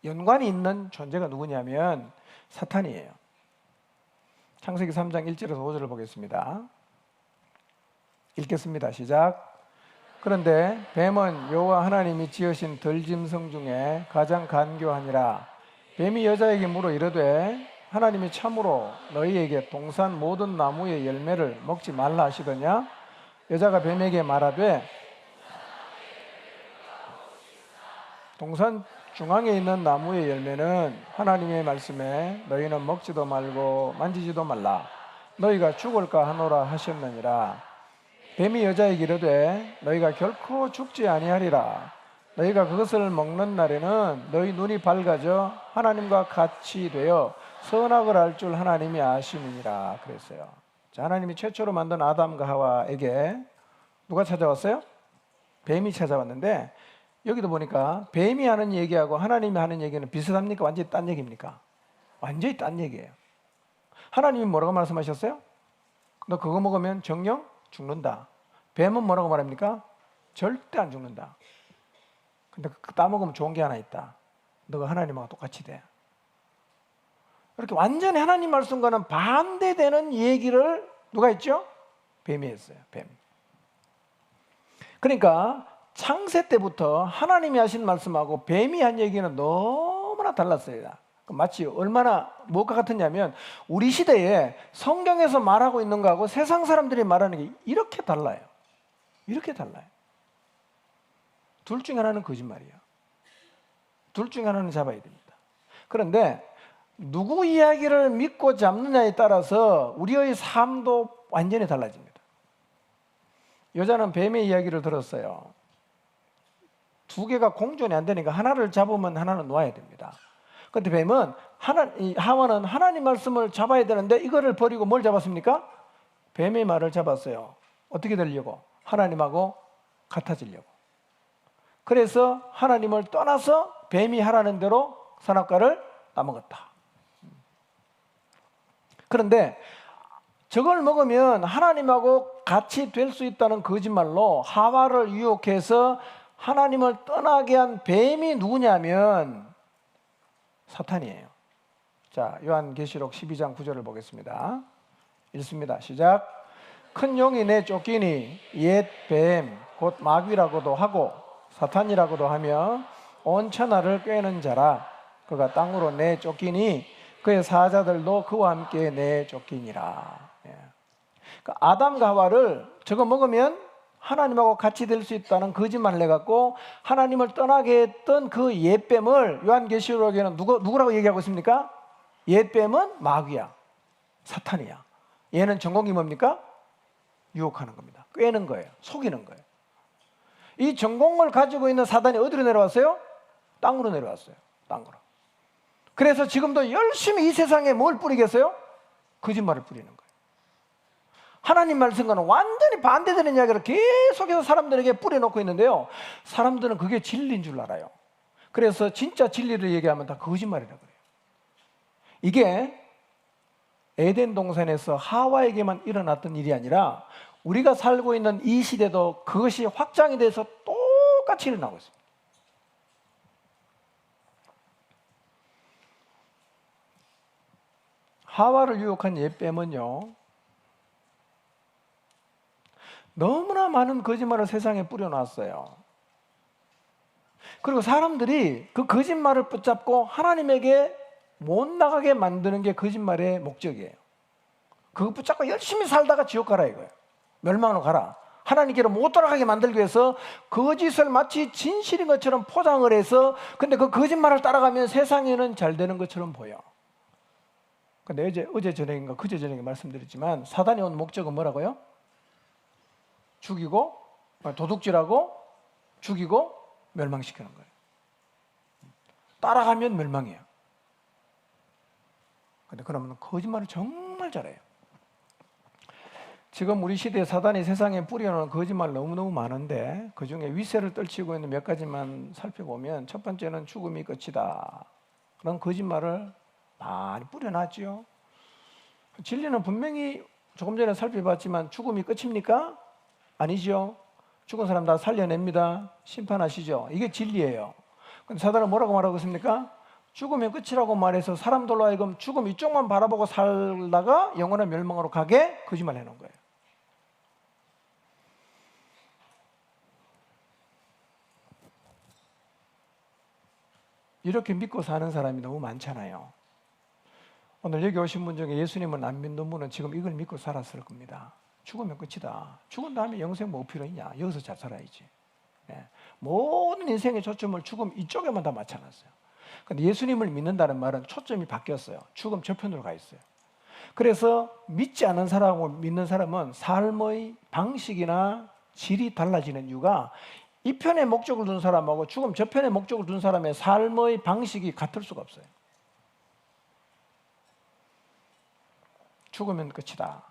연관이 있는 존재가 누구냐면 사탄이에요. 창세기 3장 1절에서 5절을 보겠습니다. 읽겠습니다. 시작. 그런데 뱀은 여호와 하나님이 지으신 들짐승 중에 가장 간교하니라. 뱀이 여자에게 물어 이르되 하나님이 참으로 너희에게 동산 모든 나무의 열매를 먹지 말라 하시더냐? 여자가 뱀에게 말하되 동산 중앙에 있는 나무의 열매는 하나님의 말씀에 너희는 먹지도 말고 만지지도 말라. 너희가 죽을까 하노라 하셨느니라. 뱀이 여자에게 이르되 너희가 결코 죽지 아니하리라. 너희가 그것을 먹는 날에는 너희 눈이 밝아져 하나님과 같이 되어 선악을 알 줄 하나님이 아심이니라 그랬어요. 자, 하나님이 최초로 만든 아담과 하와에게 누가 찾아왔어요? 뱀이 찾아왔는데 여기도 보니까 뱀이 하는 얘기하고 하나님이 하는 얘기는 비슷합니까? 완전히 딴 얘기입니까? 완전히 딴 얘기예요. 하나님이 뭐라고 말씀하셨어요? 너 그거 먹으면 정령 죽는다. 뱀은 뭐라고 말합니까? 절대 안 죽는다. 근데 그거 따먹으면 좋은 게 하나 있다. 너가 하나님하고 똑같이 돼. 이렇게 완전히 하나님 말씀과는 반대되는 얘기를 누가 했죠? 뱀이 했어요. 뱀. 그러니까 창세 때부터 하나님이 하신 말씀하고 뱀이 한 얘기는 너무나 달랐어요. 마치 얼마나 뭐가 같았냐면 우리 시대에 성경에서 말하고 있는 거하고 세상 사람들이 말하는 게 이렇게 달라요. 이렇게 달라요. 둘 중에 하나는 거짓말이에요. 둘 중에 하나는 잡아야 됩니다. 그런데 누구 이야기를 믿고 잡느냐에 따라서 우리의 삶도 완전히 달라집니다. 여자는 뱀의 이야기를 들었어요. 두 개가 공존이 안 되니까 하나를 잡으면 하나는 놓아야 됩니다. 그런데 뱀은 하와는 하나님 말씀을 잡아야 되는데 이거를 버리고 뭘 잡았습니까? 뱀의 말을 잡았어요. 어떻게 되려고? 하나님하고 같아지려고. 그래서 하나님을 떠나서 뱀이 하라는 대로 선악과를 따먹었다. 그런데 저걸 먹으면 하나님하고 같이 될 수 있다는 거짓말로 하와를 유혹해서 하나님을 떠나게 한 뱀이 누구냐면 사탄이에요. 자, 요한계시록 12장 9절을 보겠습니다. 읽습니다. 시작. 큰 용이 내 쫓기니 옛 뱀 곧 마귀라고도 하고 사탄이라고도 하며 온 천하를 꿰는 자라. 그가 땅으로 내 쫓기니 그의 사자들도 그와 함께 내 쫓기니라. 그러니까 아담과 하와를 저거 먹으면 하나님하고 같이 될 수 있다는 거짓말을 해갖고 하나님을 떠나게 했던 그 옛뱀을 요한계시록에는 누구라고 얘기하고 있습니까? 옛뱀은 마귀야, 사탄이야. 얘는 전공이 뭡니까? 유혹하는 겁니다. 꿰는 거예요. 속이는 거예요. 이 전공을 가지고 있는 사단이 어디로 내려왔어요? 땅으로 내려왔어요. 땅으로. 그래서 지금도 열심히 이 세상에 뭘 뿌리겠어요? 거짓말을 뿌리는 거예요. 하나님 말씀과는 완전히 반대되는 이야기를 계속해서 사람들에게 뿌려놓고 있는데요, 사람들은 그게 진리인 줄 알아요. 그래서 진짜 진리를 얘기하면 다 거짓말이라고 그래요. 이게 에덴 동산에서 하와에게만 일어났던 일이 아니라 우리가 살고 있는 이 시대도 그것이 확장이 돼서 똑같이 일어나고 있습니다. 하와를 유혹한 옛뱀은요, 너무나 많은 거짓말을 세상에 뿌려놨어요. 그리고 사람들이 그 거짓말을 붙잡고 하나님에게 못 나가게 만드는 게 거짓말의 목적이에요. 그거 붙잡고 열심히 살다가 지옥 가라 이거예요. 멸망으로 가라. 하나님께로 못 돌아가게 만들기 위해서 거짓을 마치 진실인 것처럼 포장을 해서, 근데 그 거짓말을 따라가면 세상에는 잘 되는 것처럼 보여. 근데 어제 저녁인가 그제 저녁에 말씀드렸지만 사단이 온 목적은 뭐라고요? 죽이고 도둑질하고 죽이고 멸망시키는 거예요. 따라가면 멸망이에요. 근데 그러면 거짓말을 정말 잘해요. 지금 우리 시대에 사단이 세상에 뿌려놓은 거짓말 너무너무 많은데 그중에 윗세를 떨치고 있는 몇 가지만 살펴보면, 첫 번째는 죽음이 끝이다. 그런 거짓말을 많이 뿌려놨죠. 진리는 분명히 조금 전에 살펴봤지만 죽음이 끝입니까? 아니죠. 죽은 사람 다 살려냅니다. 심판하시죠. 이게 진리예요. 근데 사단은 뭐라고 말하고 있습니까? 죽음이 끝이라고 말해서 사람들로 하여금 죽음 이쪽만 바라보고 살다가 영원한 멸망으로 가게 거짓말 해놓은 거예요. 이렇게 믿고 사는 사람이 너무 많잖아요. 오늘 여기 오신 분 중에 예수님을 안 믿는 분은 지금 이걸 믿고 살았을 겁니다. 죽으면 끝이다. 죽은 다음에 영생 뭐 필요 있냐? 여기서 잘 살아야지. 모든 인생의 초점을 죽음 이쪽에만 다 맞춰놨어요. 근데 예수님을 믿는다는 말은 초점이 바뀌었어요. 죽음 저편으로 가 있어요. 그래서 믿지 않는 사람하고 믿는 사람은 삶의 방식이나 질이 달라지는 이유가 이 편에 목적을 둔 사람하고 죽음 저편에 목적을 둔 사람의 삶의 방식이 같을 수가 없어요. 죽으면 끝이다.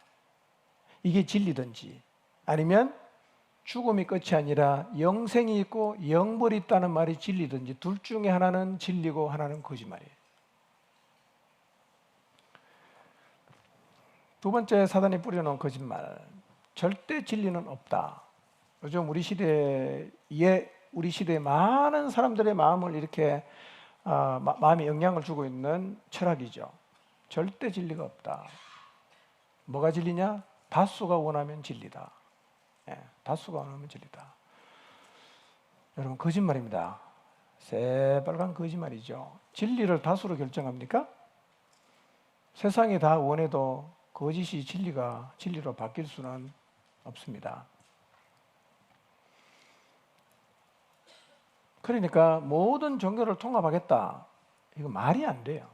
이게 진리든지, 아니면 죽음이 끝이 아니라 영생이 있고 영벌이 있다는 말이 진리든지, 둘 중에 하나는 진리고 하나는 거짓말이에요. 두 번째, 사단이 뿌려놓은 거짓말. 절대 진리는 없다. 요즘 우리 시대의 많은 사람들의 마음을 이렇게 마음에 영향을 주고 있는 철학이죠. 절대 진리가 없다. 뭐가 진리냐? 다수가 원하면 진리다. 다수가 원하면 진리다. 여러분, 거짓말입니다. 새빨간 거짓말이죠. 진리를 다수로 결정합니까? 세상이 다 원해도 거짓이 진리로 바뀔 수는 없습니다. 그러니까 모든 종교를 통합하겠다, 이거 말이 안 돼요.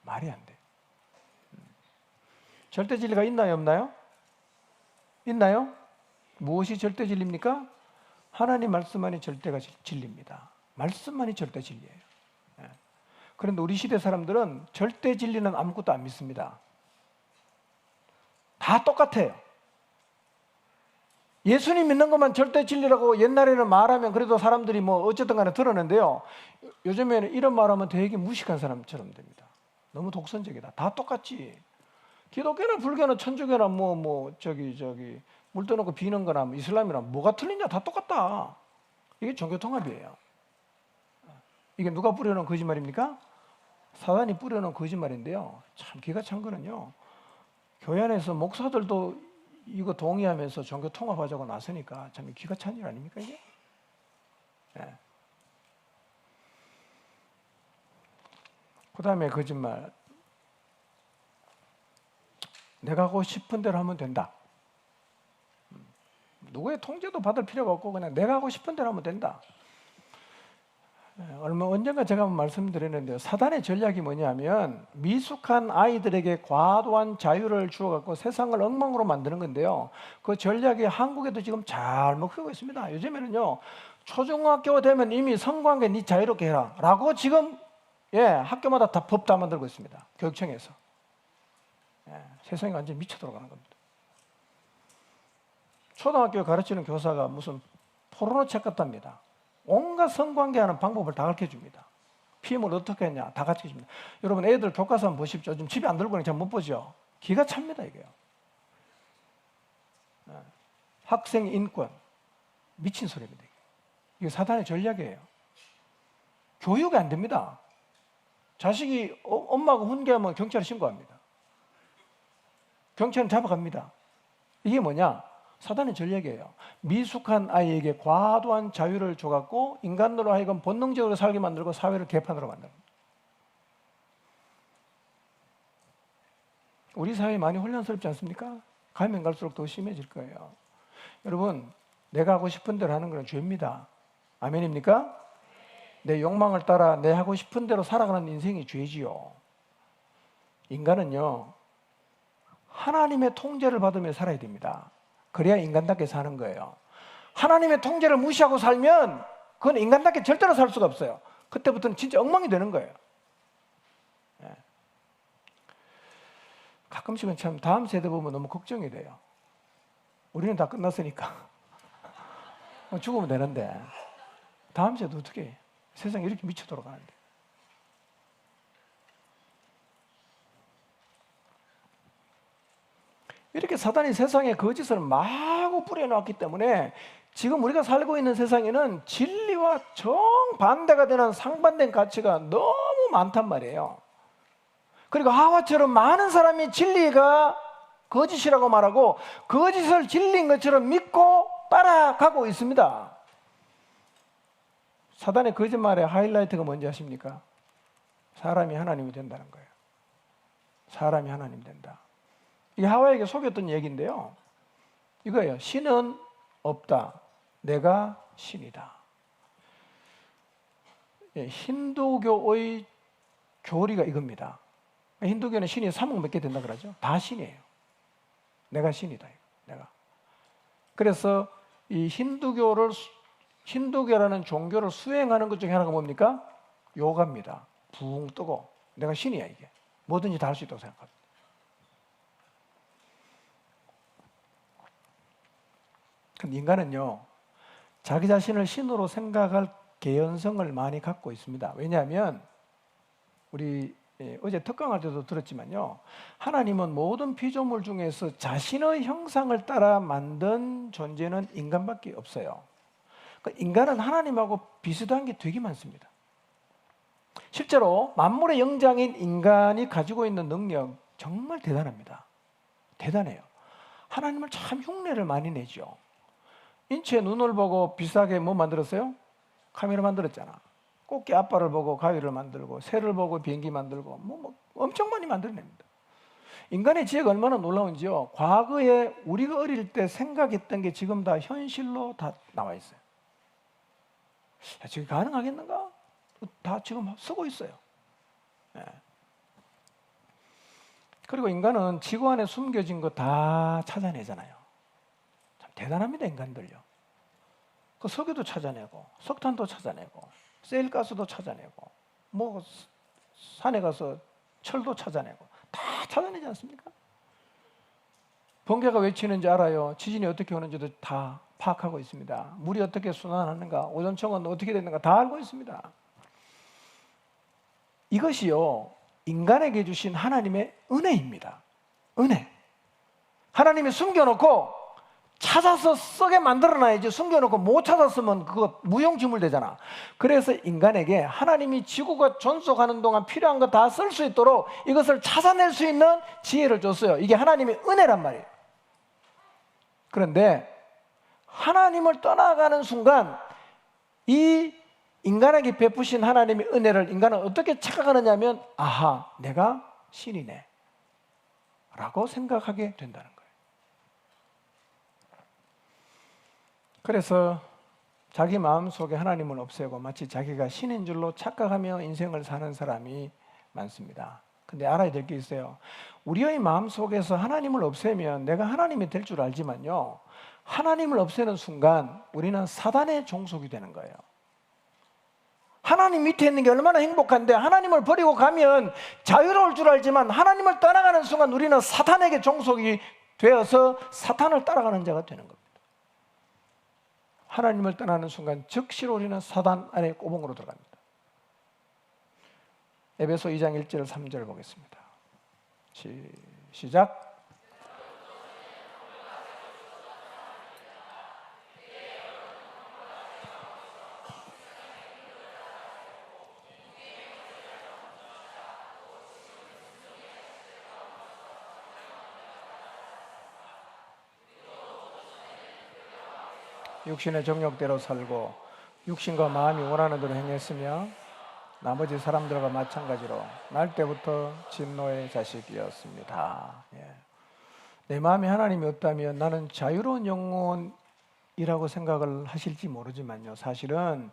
말이 안 돼요. 절대 진리가 있나요, 없나요? 있나요? 무엇이 절대 진리입니까? 하나님 말씀만이 절대가 진리입니다. 말씀만이 절대 진리예요. 예. 그런데 우리 시대 사람들은 절대 진리는 아무것도 안 믿습니다. 다 똑같아요. 예수님 믿는 것만 절대 진리라고 옛날에는 말하면 그래도 사람들이 뭐 어쨌든 간에 들었는데요. 요즘에는 이런 말하면 되게 무식한 사람처럼 됩니다. 너무 독선적이다. 다 똑같지. 기독교나 불교나 천주교나 저기 물 떠놓고 비는 거나 이슬람이나 뭐가 틀리냐, 다 똑같다. 이게 종교 통합이에요. 이게 누가 뿌려놓은 거짓말입니까? 사단이 뿌려놓은 거짓말인데요. 참 기가 찬 거는요, 교회 안에서 목사들도 이거 동의하면서 종교 통합하자고 나서니까 참 기가 찬 일 아닙니까 이게? 네. 그 다음에 거짓말. 내가 하고 싶은 대로 하면 된다. 누구의 통제도 받을 필요가 없고 그냥 내가 하고 싶은 대로 하면 된다. 언젠가 제가 한번 말씀드렸는데요. 사단의 전략이 뭐냐면 미숙한 아이들에게 과도한 자유를 주어갖고 세상을 엉망으로 만드는 건데요. 그 전략이 한국에도 지금 잘 먹히고 있습니다. 요즘에는요, 초중학교 되면 이미 성관계 네 자유롭게 해라 라고 지금 학교마다 다 법 다 만들고 있습니다. 교육청에서. 세상이 완전히 미쳐 돌아가는 겁니다. 초등학교 가르치는 교사가 무슨 포르노 책 같답니다. 온갖 성관계하는 방법을 다 가르쳐줍니다. 피임을 어떻게 했냐 다 가르쳐줍니다. 여러분 애들 교과서 한번 보십시오. 좀 집에 안 들고 잘 못 보죠. 기가 찹니다 이게요. 학생 인권 미친 소리입니다. 이게 사단의 전략이에요. 교육이 안 됩니다. 자식이 엄마가 훈계하면 경찰에 신고합니다. 경찰은 잡아갑니다. 이게 뭐냐? 사단의 전략이에요. 미숙한 아이에게 과도한 자유를 줘갖고 인간으로 하여금 본능적으로 살게 만들고 사회를 개판으로 만듭니다. 우리 사회 많이 혼란스럽지 않습니까? 가면 갈수록 더 심해질 거예요. 여러분, 내가 하고 싶은 대로 하는 건 죄입니다. 아멘입니까? 내 욕망을 따라 내 하고 싶은 대로 살아가는 인생이 죄지요. 인간은요, 하나님의 통제를 받으며 살아야 됩니다. 그래야 인간답게 사는 거예요. 하나님의 통제를 무시하고 살면 그건 인간답게 절대로 살 수가 없어요. 그때부터는 진짜 엉망이 되는 거예요. 가끔씩은 참 다음 세대 보면 너무 걱정이 돼요. 우리는 다 끝났으니까 죽으면 되는데 다음 세대 어떻게 해? 세상이 이렇게 미쳐 돌아가는데. 이렇게 사단이 세상에 거짓을 마구 뿌려놨기 때문에 지금 우리가 살고 있는 세상에는 진리와 정반대가 되는 상반된 가치가 너무 많단 말이에요. 그리고 하와처럼 많은 사람이 진리가 거짓이라고 말하고 거짓을 진리인 것처럼 믿고 따라가고 있습니다. 사단의 거짓말의 하이라이트가 뭔지 아십니까? 사람이 하나님이 된다는 거예요. 사람이 하나님 된다. 이게 하와에게 속였던 얘기인데요. 이거예요. 신은 없다. 내가 신이다. 힌두교의 교리가 이겁니다. 힌두교는 신이 3억 몇 개 된다 그러죠. 다 신이에요. 내가 신이다. 내가. 그래서 이 힌두교라는 종교를 수행하는 것 중에 하나가 뭡니까? 요가입니다. 붕 뜨고 내가 신이야 이게. 뭐든지 다 할 수 있다고 생각합니다. 근데 인간은요, 자기 자신을 신으로 생각할 개연성을 많이 갖고 있습니다. 왜냐하면 우리 어제 특강할 때도 들었지만요, 하나님은 모든 피조물 중에서 자신의 형상을 따라 만든 존재는 인간밖에 없어요. 그러니까 인간은 하나님하고 비슷한 게 되게 많습니다. 실제로 만물의 영장인 인간이 가지고 있는 능력 정말 대단합니다. 대단해요. 하나님을 참 흉내를 많이 내죠. 인체 눈을 보고 비슷하게 뭐 만들었어요? 카메라 만들었잖아. 꽃게 아빠를 보고 가위를 만들고, 새를 보고 비행기 만들고, 뭐 엄청 많이 만들어냅니다. 인간의 지혜가 얼마나 놀라운지요. 과거에 우리가 어릴 때 생각했던 게 지금 다 현실로 다 나와 있어요. 야, 저게 가능하겠는가? 다 지금 쓰고 있어요. 네. 그리고 인간은 지구 안에 숨겨진 거 다 찾아내잖아요. 참 대단합니다, 인간들요. 그 석유도 찾아내고, 석탄도 찾아내고, 세일가스도 찾아내고 뭐 산에 가서 철도 찾아내고 다 찾아내지 않습니까? 번개가 왜 치는지 알아요. 지진이 어떻게 오는지도 다 파악하고 있습니다. 물이 어떻게 순환하는가, 오존층은 어떻게 되는가 다 알고 있습니다. 이것이요, 인간에게 주신 하나님의 은혜입니다. 은혜. 하나님이 숨겨놓고 찾아서 쓰게 만들어놔야지, 숨겨놓고 못 찾았으면 그거 무용지물 되잖아. 그래서 인간에게 하나님이 지구가 존속하는 동안 필요한 거 다 쓸 수 있도록 이것을 찾아낼 수 있는 지혜를 줬어요. 이게 하나님의 은혜란 말이에요. 그런데 하나님을 떠나가는 순간 이 인간에게 베푸신 하나님의 은혜를 인간은 어떻게 착각하느냐면, 아하, 내가 신이네 라고 생각하게 된다는 거예요. 그래서 자기 마음속에 하나님을 없애고 마치 자기가 신인 줄로 착각하며 인생을 사는 사람이 많습니다. 근데 알아야 될 게 있어요. 우리의 마음속에서 하나님을 없애면 내가 하나님이 될 줄 알지만요, 하나님을 없애는 순간 우리는 사단의 종속이 되는 거예요. 하나님 밑에 있는 게 얼마나 행복한데 하나님을 버리고 가면 자유로울 줄 알지만 하나님을 떠나가는 순간 우리는 사탄에게 종속이 되어서 사탄을 따라가는 자가 되는 겁니다. 하나님을 떠나는 순간 즉시로 우리는 사단 안에 꼬봉으로 들어갑니다. 에베소 2장 1절 3절 보겠습니다. 시작. 육신의 정욕대로 살고 육신과 마음이 원하는 대로 행했으며 나머지 사람들과 마찬가지로 날 때부터 진노의 자식이었습니다. 내 마음에 하나님이 없다면 나는 자유로운 영혼이라고 생각을 하실지 모르지만요, 사실은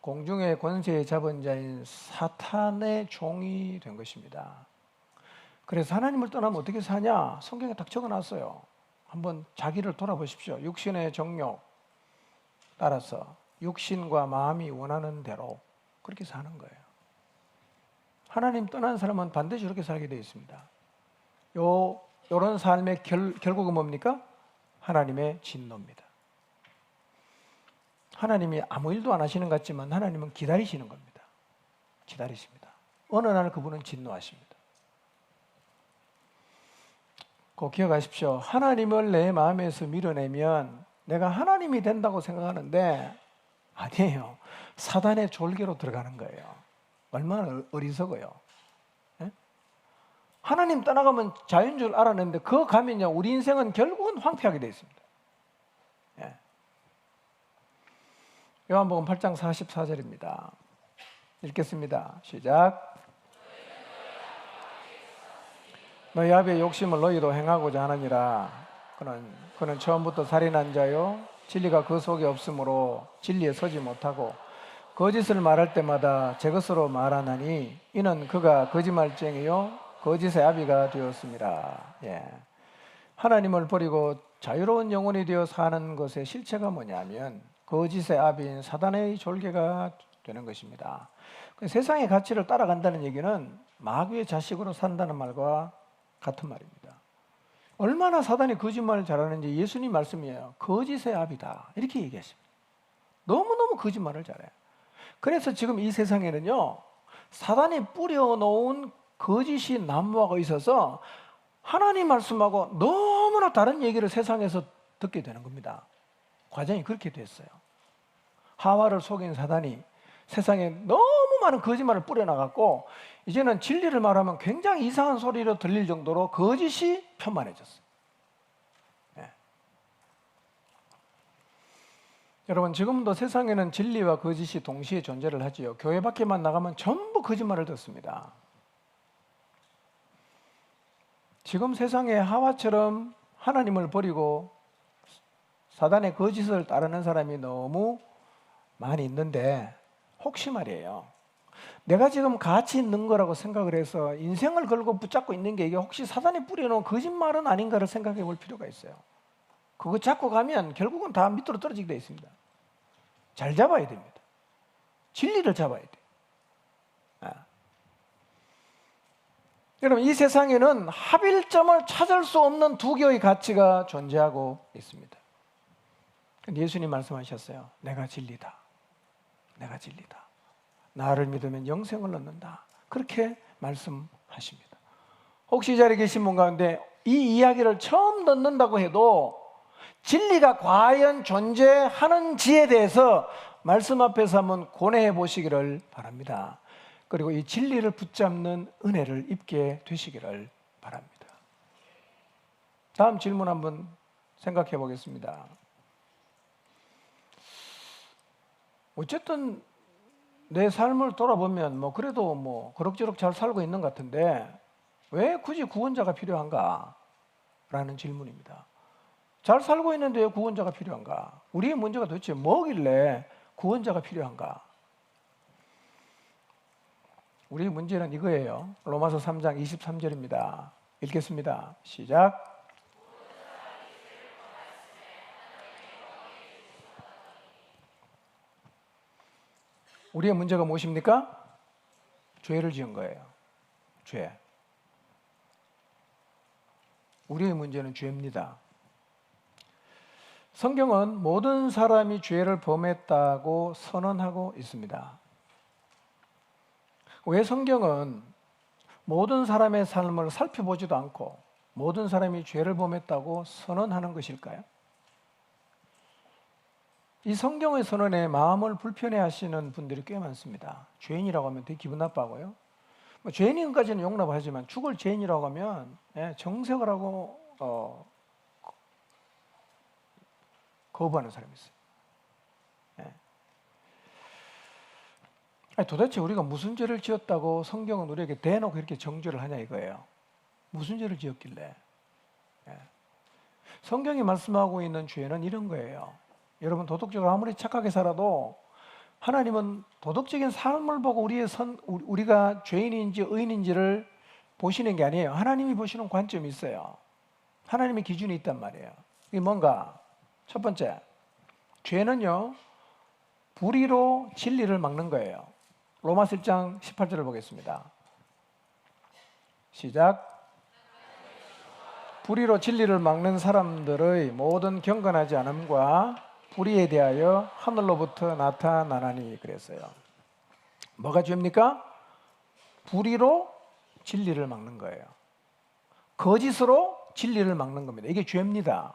공중의 권세에 잡은 자인 사탄의 종이 된 것입니다. 그래서 하나님을 떠나면 어떻게 사냐? 성경에 딱 적어놨어요. 한번 자기를 돌아보십시오. 육신의 정욕 따라서 육신과 마음이 원하는 대로 그렇게 사는 거예요. 하나님 떠난 사람은 반드시 그렇게 살게 되어 있습니다. 이런 삶의 결국은 뭡니까? 하나님의 진노입니다. 하나님이 아무 일도 안 하시는 것 같지만 하나님은 기다리시는 겁니다. 기다리십니다. 어느 날 그분은 진노하십니다. 꼭 기억하십시오. 하나님을 내 마음에서 밀어내면 내가 하나님이 된다고 생각하는데 아니에요. 사단의 졸개로 들어가는 거예요. 얼마나 어리석어요. 예? 하나님 떠나가면 자유인 줄 알았는데 그거 가면요, 우리 인생은 결국은 황폐하게 되어 있습니다. 예. 요한복음 8장 44절입니다. 읽겠습니다. 시작. 너희 아비의 욕심을 너희도 행하고자 하느니라. 그는 처음부터 살인한 자요, 진리가 그 속에 없으므로 진리에 서지 못하고 거짓을 말할 때마다 제 것으로 말하나니 이는 그가 거짓말쟁이요 거짓의 아비가 되었습니다. 하나님을 버리고 자유로운 영혼이 되어 사는 것의 실체가 뭐냐면 거짓의 아비인 사단의 졸개가 되는 것입니다. 세상의 가치를 따라간다는 얘기는 마귀의 자식으로 산다는 말과 같은 말입니다. 얼마나 사단이 거짓말을 잘하는지 예수님 말씀이에요. 거짓의 아비다 이렇게 얘기하십니다. 너무너무 거짓말을 잘해요. 그래서 지금 이 세상에는요, 사단이 뿌려놓은 거짓이 난무하고 있어서 하나님 말씀하고 너무나 다른 얘기를 세상에서 듣게 되는 겁니다. 과정이 그렇게 됐어요. 하와를 속인 사단이 세상에 너무 많은 거짓말을 뿌려나갔고 이제는 진리를 말하면 굉장히 이상한 소리로 들릴 정도로 거짓이 편만해졌어요. 여러분, 지금도 세상에는 진리와 거짓이 동시에 존재를 하지요. 교회 밖에만 나가면 전부 거짓말을 듣습니다. 지금 세상에 하와처럼 하나님을 버리고 사단의 거짓을 따르는 사람이 너무 많이 있는데 혹시 말이에요, 내가 지금 가치 있는 거라고 생각을 해서 인생을 걸고 붙잡고 있는 게 이게 혹시 사단이 뿌려놓은 거짓말은 아닌가를 생각해 볼 필요가 있어요. 그거 잡고 가면 결국은 다 밑으로 떨어지게 되어 있습니다. 잘 잡아야 됩니다. 진리를 잡아야 돼. 여러분, 이 세상에는 합일점을 찾을 수 없는 두 개의 가치가 존재하고 있습니다. 예수님 말씀하셨어요. 내가 진리다. 내가 진리다. 나를 믿으면 영생을 얻는다. 그렇게 말씀하십니다. 혹시 이 자리에 계신 분 가운데 이 이야기를 처음 듣는다고 해도 진리가 과연 존재하는지에 대해서 말씀 앞에서 한번 고뇌해 보시기를 바랍니다. 그리고 이 진리를 붙잡는 은혜를 입게 되시기를 바랍니다. 다음 질문 한번 생각해 보겠습니다. 어쨌든 내 삶을 돌아보면 그래도 그럭저럭 잘 살고 있는 것 같은데 왜 굳이 구원자가 필요한가? 라는 질문입니다. 잘 살고 있는데 왜 구원자가 필요한가? 우리의 문제가 도대체 뭐길래 구원자가 필요한가? 우리의 문제는 이거예요. 로마서 3장 23절입니다. 읽겠습니다. 시작. 우리의 문제가 무엇입니까? 죄를 지은 거예요. 죄. 우리의 문제는 죄입니다. 성경은 모든 사람이 죄를 범했다고 선언하고 있습니다. 왜 성경은 모든 사람의 삶을 살펴보지도 않고 모든 사람이 죄를 범했다고 선언하는 것일까요? 이 성경의 선언에 마음을 불편해 하시는 분들이 꽤 많습니다. 죄인이라고 하면 되게 기분 나빠하고요. 죄인까지는 용납하지만 죽을 죄인이라고 하면 정색을 하고 거부하는 사람이 있어요. 도대체 우리가 무슨 죄를 지었다고 성경은 우리에게 대놓고 이렇게 정죄를 하냐 이거예요. 무슨 죄를 지었길래? 성경이 말씀하고 있는 죄는 이런 거예요. 여러분, 도덕적으로 아무리 착하게 살아도 하나님은 도덕적인 삶을 보고 우리가 죄인인지 의인인지를 보시는 게 아니에요. 하나님이 보시는 관점이 있어요. 하나님의 기준이 있단 말이에요. 이게 뭔가? 첫 번째, 죄는요 불의로 진리를 막는 거예요. 로마서 1장 18절을 보겠습니다. 시작. 불의로 진리를 막는 사람들의 모든 경건하지 않음과 불의에 대하여 하늘로부터 나타나나니 그랬어요. 뭐가 죄입니까? 불의로 진리를 막는 거예요. 거짓으로 진리를 막는 겁니다. 이게 죄입니다.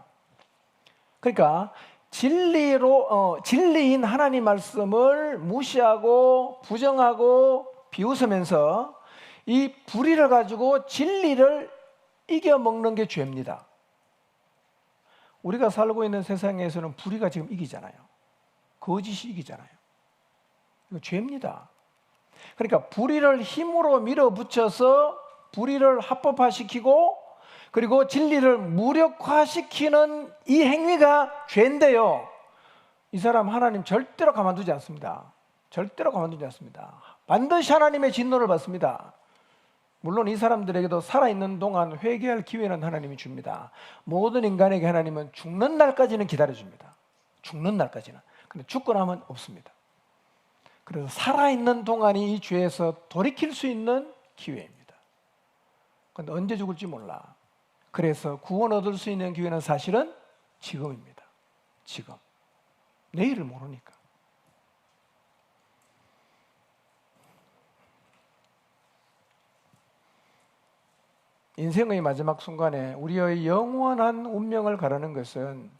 그러니까 진리인 하나님 말씀을 무시하고 부정하고 비웃으면서 이 불의를 가지고 진리를 이겨먹는 게 죄입니다. 우리가 살고 있는 세상에서는 불의가 지금 이기잖아요. 거짓이 이기잖아요. 이거 죄입니다. 그러니까 불의를 힘으로 밀어붙여서 불의를 합법화시키고 그리고 진리를 무력화시키는 이 행위가 죄인데요. 이 사람 하나님 절대로 가만두지 않습니다. 절대로 가만두지 않습니다. 반드시 하나님의 진노를 받습니다. 물론 이 사람들에게도 살아있는 동안 회개할 기회는 하나님이 줍니다. 모든 인간에게 하나님은 죽는 날까지는 기다려줍니다. 죽는 날까지는. 근데 죽고 나면 없습니다. 그래서 살아있는 동안이 이 죄에서 돌이킬 수 있는 기회입니다. 그런데 언제 죽을지 몰라. 그래서 구원 얻을 수 있는 기회는 사실은 지금입니다. 지금. 내일을 모르니까. 인생의 마지막 순간에 우리의 영원한 운명을 가르는 것은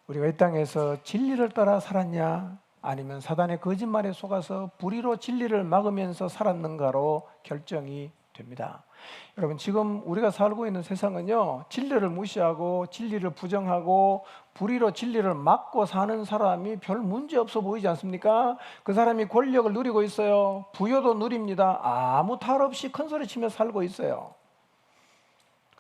우리가 이 땅에서 진리를 따라 살았냐 아니면 사단의 거짓말에 속아서 불의로 진리를 막으면서 살았는가로 결정이 됩니다. 여러분, 지금 우리가 살고 있는 세상은요 진리를 무시하고 진리를 부정하고 불의로 진리를 막고 사는 사람이 별 문제 없어 보이지 않습니까? 그 사람이 권력을 누리고 있어요. 부여도 누립니다. 아무 탈 없이 큰 소리 치며 살고 있어요.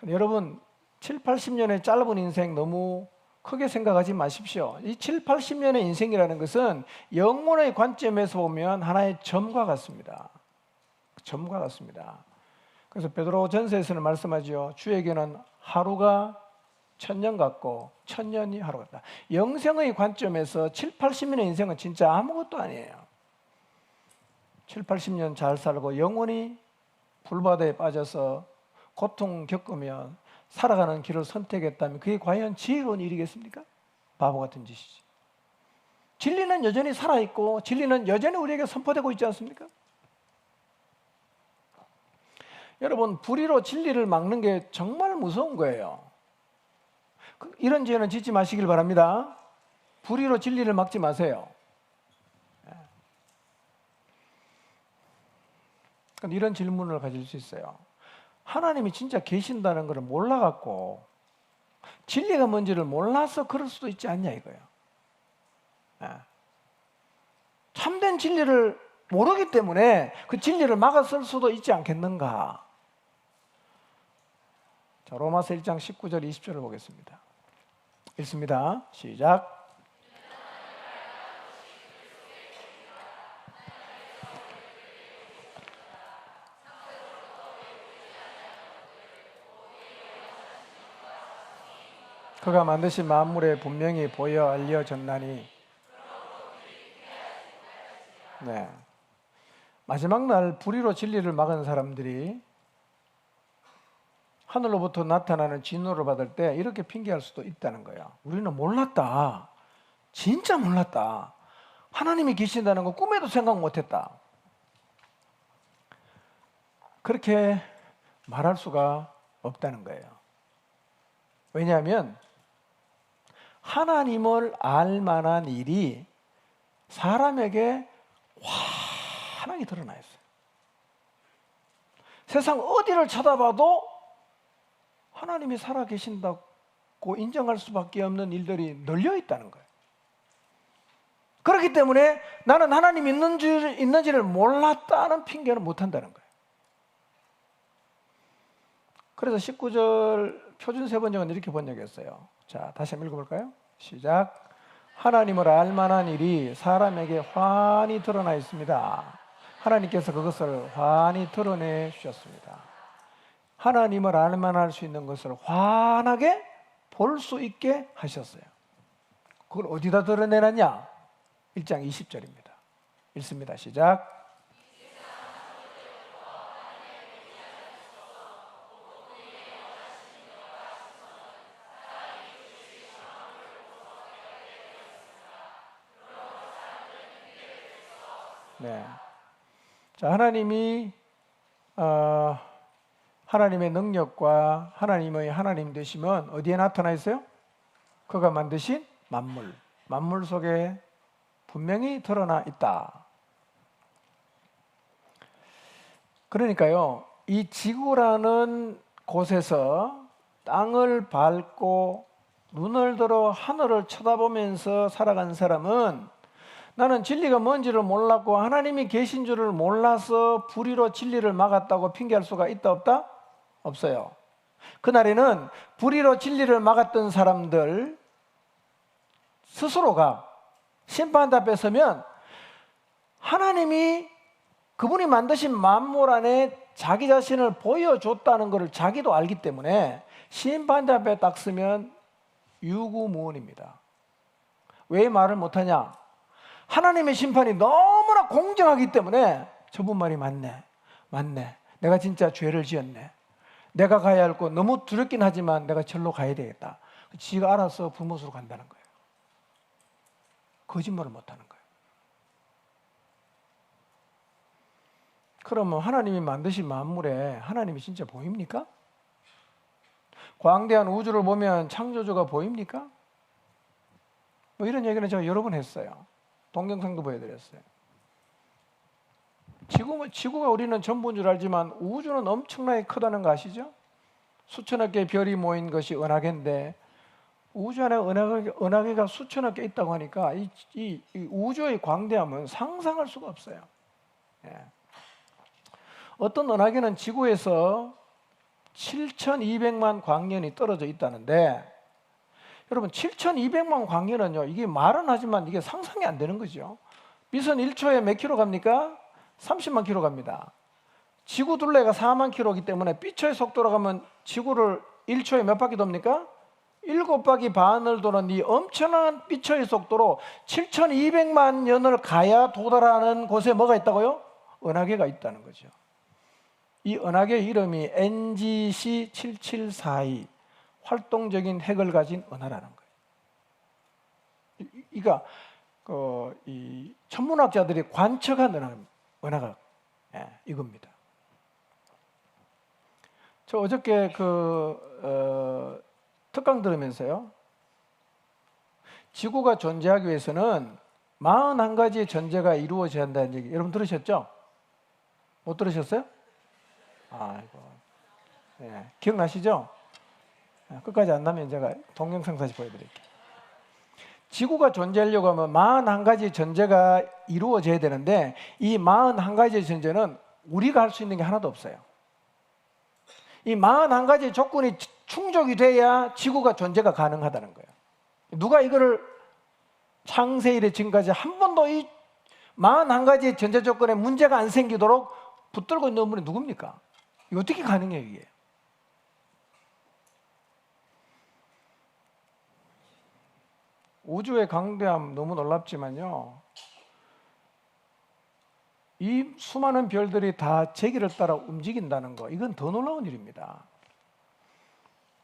여러분, 7, 80년의 짧은 인생 너무 크게 생각하지 마십시오. 이 7, 80년의 인생이라는 것은 영혼의 관점에서 보면 하나의 점과 같습니다. 점과 같습니다. 그래서 베드로 전서에서는 말씀하죠. 주에게는 하루가 1000년 같고 1000년이 하루 같다. 영생의 관점에서 7, 80년의 인생은 진짜 아무것도 아니에요. 7, 80년 잘 살고 영원히 불바다에 빠져서 고통 겪으면 살아가는 길을 선택했다면 그게 과연 지혜로운 일이겠습니까? 바보 같은 짓이지. 진리는 여전히 살아있고 진리는 여전히 우리에게 선포되고 있지 않습니까? 여러분, 불의로 진리를 막는 게 정말 무서운 거예요. 이런 죄는 짓지 마시길 바랍니다. 불의로 진리를 막지 마세요. 이런 질문을 가질 수 있어요. 하나님이 진짜 계신다는 것을 몰라갖고 진리가 뭔지를 몰라서 그럴 수도 있지 않냐 이거예요. 참된 진리를 모르기 때문에 그 진리를 막았을 수도 있지 않겠는가. 자, 로마서 1장 19절 20절을 보겠습니다. 읽습니다. 시작. 그가 만드신 만물에 분명히 보여 알려졌나니. 네. 마지막 날 불의로 진리를 막은 사람들이 하늘로부터 나타나는 진노를 받을 때 이렇게 핑계할 수도 있다는 거예요. 우리는 몰랐다. 진짜 몰랐다. 하나님이 계신다는 거 꿈에도 생각 못했다. 그렇게 말할 수가 없다는 거예요. 왜냐하면 하나님을 알 만한 일이 사람에게 환하게 드러나 있어요. 세상 어디를 쳐다봐도 하나님이 살아계신다고 인정할 수밖에 없는 일들이 널려 있다는 거예요. 그렇기 때문에 나는 하나님이 있는지를 몰랐다는 핑계는 못한다는 거예요. 그래서 19절 표준 세번역은 이렇게 번역했어요. 자, 다시 한번 읽어볼까요? 시작. 하나님을 알 만한 일이 사람에게 환히 드러나 있습니다. 하나님께서 그것을 환히 드러내 주셨습니다. 하나님을 알만 할 수 있는 것을 환하게 볼 수 있게 하셨어요. 그걸 어디다 드러내놨냐? 1장 20절입니다. 읽습니다. 시작. 네. 자, 하나님이 하나님의 능력과 하나님의 하나님 되심은 어디에 나타나 있어요? 그가 만드신 만물 속에 분명히 드러나 있다. 그러니까요, 이 지구라는 곳에서 땅을 밟고 눈을 들어 하늘을 쳐다보면서 살아간 사람은 나는 진리가 뭔지를 몰랐고 하나님이 계신 줄을 몰라서 불의로 진리를 막았다고 핑계할 수가 있다 없다? 없어요. 그날에는 불의로 진리를 막았던 사람들 스스로가 심판대 앞에 서면 하나님이 그분이 만드신 만물 안에 자기 자신을 보여줬다는 것을 자기도 알기 때문에 심판대 앞에 딱 서면 유구무원입니다. 왜 말을 못하냐? 하나님의 심판이 너무나 공정하기 때문에 저분 말이 맞네. 내가 진짜 죄를 지었네. 내가 가야 할 곳 너무 두렵긴 하지만 내가 절로 가야 되겠다. 지가 알아서 불못으로 간다는 거예요. 거짓말을 못하는 거예요. 그러면 하나님이 만드신 만물에 하나님이 진짜 보입니까? 광대한 우주를 보면 창조주가 보입니까? 뭐 이런 얘기는 제가 여러 번 했어요. 동영상도 보여드렸어요. 지구가 우리는 전부인 줄 알지만 우주는 엄청나게 크다는 거 아시죠? 수천억 개의 별이 모인 것이 은하계인데 우주 안에 은하계가 수천억 개 있다고 하니까 이 우주의 광대함은 상상할 수가 없어요. 예. 어떤 은하계는 지구에서 7,200만 광년이 떨어져 있다는데 여러분 7,200만 광년은요 이게 말은 하지만 이게 상상이 안 되는 거죠. 빛은 1초에 몇 킬로 갑니까? 30만 킬로 갑니다. 지구 둘레가 4만 킬로이기 때문에 빛의 속도로 가면 지구를 1초에 몇 바퀴 돕니까? 7바퀴 반을 도는 이 엄청난 빛의 속도로 7,200만 년을 가야 도달하는 곳에 뭐가 있다고요? 은하계가 있다는 거죠. 이 은하계 이름이 NGC 7742, 활동적인 핵을 가진 은하라는 거예요. 그러니까 이 천문학자들이 관측한 은하가 이겁니다. 저 어저께 특강 들으면서요, 지구가 존재하기 위해서는 41가지의 전제가 이루어져야 한다는 얘기 여러분 들으셨죠? 못 들으셨어요? 아이고, 기억나시죠? 끝까지 안 나면 제가 동영상 다시 보여드릴게요. 지구가 존재하려고 하면 41가지 전제가 이루어져야 되는데 이 41가지 전제는 우리가 할 수 있는 게 하나도 없어요. 이 41가지 조건이 충족이 돼야 지구가 존재가 가능하다는 거예요. 누가 이거를 창세 이래 지금까지 한 번도 이 41가지 전제 조건에 문제가 안 생기도록 붙들고 있는 분이 누굽니까? 이거 어떻게 가능해요, 이게? 우주의 강대함 너무 놀랍지만요, 이 수많은 별들이 다 제기를 따라 움직인다는 거, 이건 더 놀라운 일입니다.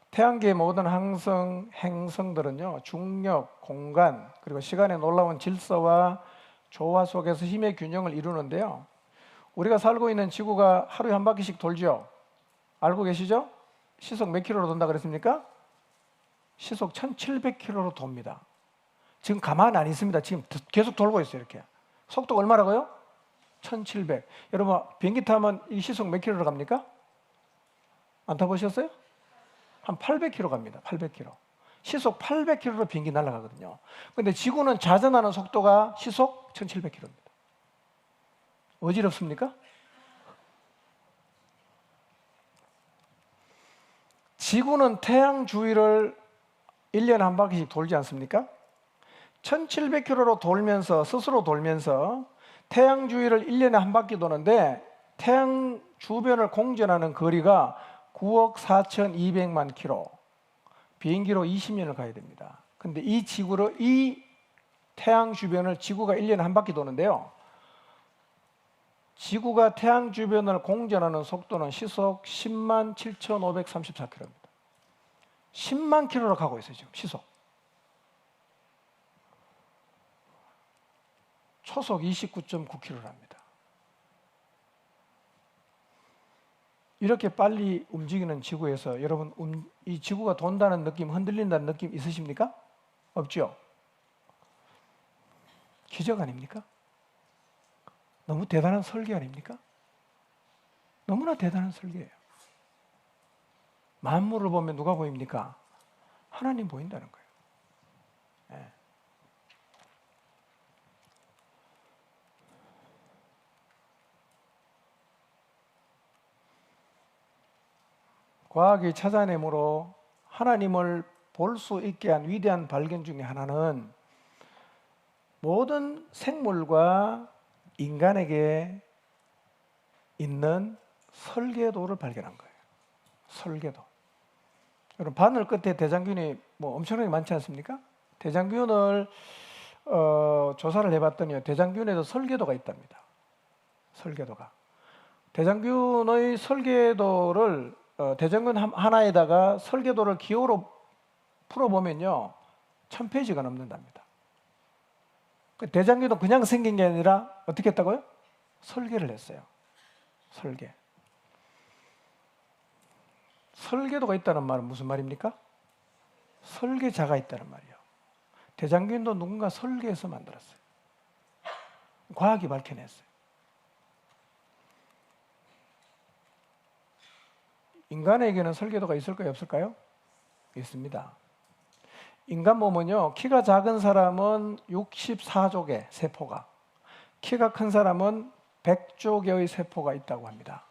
태양계의 모든 항성, 행성들은요, 중력, 공간, 그리고 시간의 놀라운 질서와 조화 속에서 힘의 균형을 이루는데요, 우리가 살고 있는 지구가 하루에 한 바퀴씩 돌죠. 알고 계시죠? 시속 몇 킬로로 돈다 그랬습니까? 시속 1700킬로로 돕니다. 지금 가만 안 있습니다. 지금 계속 돌고 있어요. 이렇게. 속도가 얼마라고요? 1700. 여러분 비행기 타면 이 시속 몇 킬로로 갑니까? 안 타보셨어요? 한 800킬로 갑니다. 800킬로. 시속 800킬로로 비행기 날아가거든요. 그런데 지구는 자전하는 속도가 시속 1700킬로입니다. 어지럽습니까? 지구는 태양 주위를 1년에 한 바퀴씩 돌지 않습니까? 1700km로 돌면서, 스스로 돌면서 태양 주위를 1년에 한 바퀴 도는데 태양 주변을 공전하는 거리가 9억 4200만 킬로, 비행기로 20년을 가야 됩니다. 근데 이 태양 주변을 지구가 1년에 한 바퀴 도는데요, 지구가 태양 주변을 공전하는 속도는 시속 10만 7534km입니다. 10만 킬로로 가고 있어요, 지금 시속. 초속 29.9km랍니다. 이렇게 빨리 움직이는 지구에서 여러분 이 지구가 돈다는 느낌, 흔들린다는 느낌 있으십니까? 없죠? 기적 아닙니까? 너무 대단한 설계 아닙니까? 너무나 대단한 설계예요. 만물을 보면 누가 보입니까? 하나님 보인다는 거예요. 네. 과학이 찾아내므로 하나님을 볼 수 있게 한 위대한 발견 중에 하나는 모든 생물과 인간에게 있는 설계도를 발견한 거예요. 설계도. 여러분 바늘 끝에 대장균이 엄청나게 많지 않습니까? 대장균을 조사를 해봤더니 대장균에도 설계도가 있답니다. 설계도가. 대장균의 설계도를 대장균 하나에다가 설계도를 기호로 풀어보면요 1000페이지가 넘는답니다. 대장균도 그냥 생긴 게 아니라 어떻게 했다고요? 설계를 했어요. 설계. 설계도가 있다는 말은 무슨 말입니까? 설계자가 있다는 말이에요. 대장균도 누군가 설계해서 만들었어요. 과학이 밝혀냈어요. 인간에게는 설계도가 있을까요? 없을까요? 있습니다. 인간 몸은요, 키가 작은 사람은 64조 개 세포가, 키가 큰 사람은 100조 개의 세포가 있다고 합니다.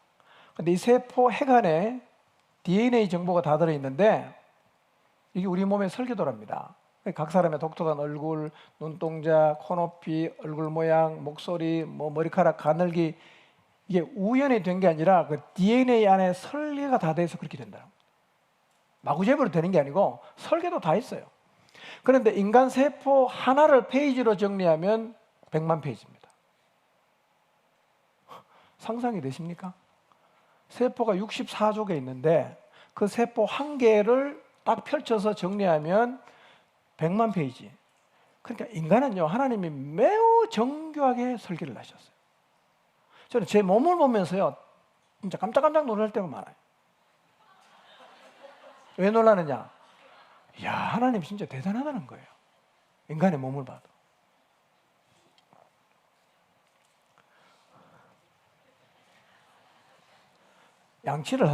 그런데 이 세포 핵 안에 DNA 정보가 다 들어있는데 이게 우리 몸의 설계도랍니다. 각 사람의 독특한 얼굴, 눈동자, 코높이, 얼굴 모양, 목소리, 머리카락, 가늘기, 이게 우연히 된 게 아니라 그 DNA 안에 설계가 다 돼서 그렇게 된다. 마구잡이로 되는 게 아니고 설계도 다 있어요. 그런데 인간 세포 하나를 페이지로 정리하면 100만 페이지입니다. 상상이 되십니까? 세포가 64족에 있는데 그 세포 한 개를 딱 펼쳐서 정리하면 100만 페이지. 그러니까 인간은요, 하나님이 매우 정교하게 설계를 하셨어요. 저는 제 몸을 보면서요, 진짜 깜짝깜짝 놀랄 때가 많아요. 왜 놀라느냐? 이야, 하나님 진짜 대단하다는 거예요. 인간의 몸을 봐도. 양치를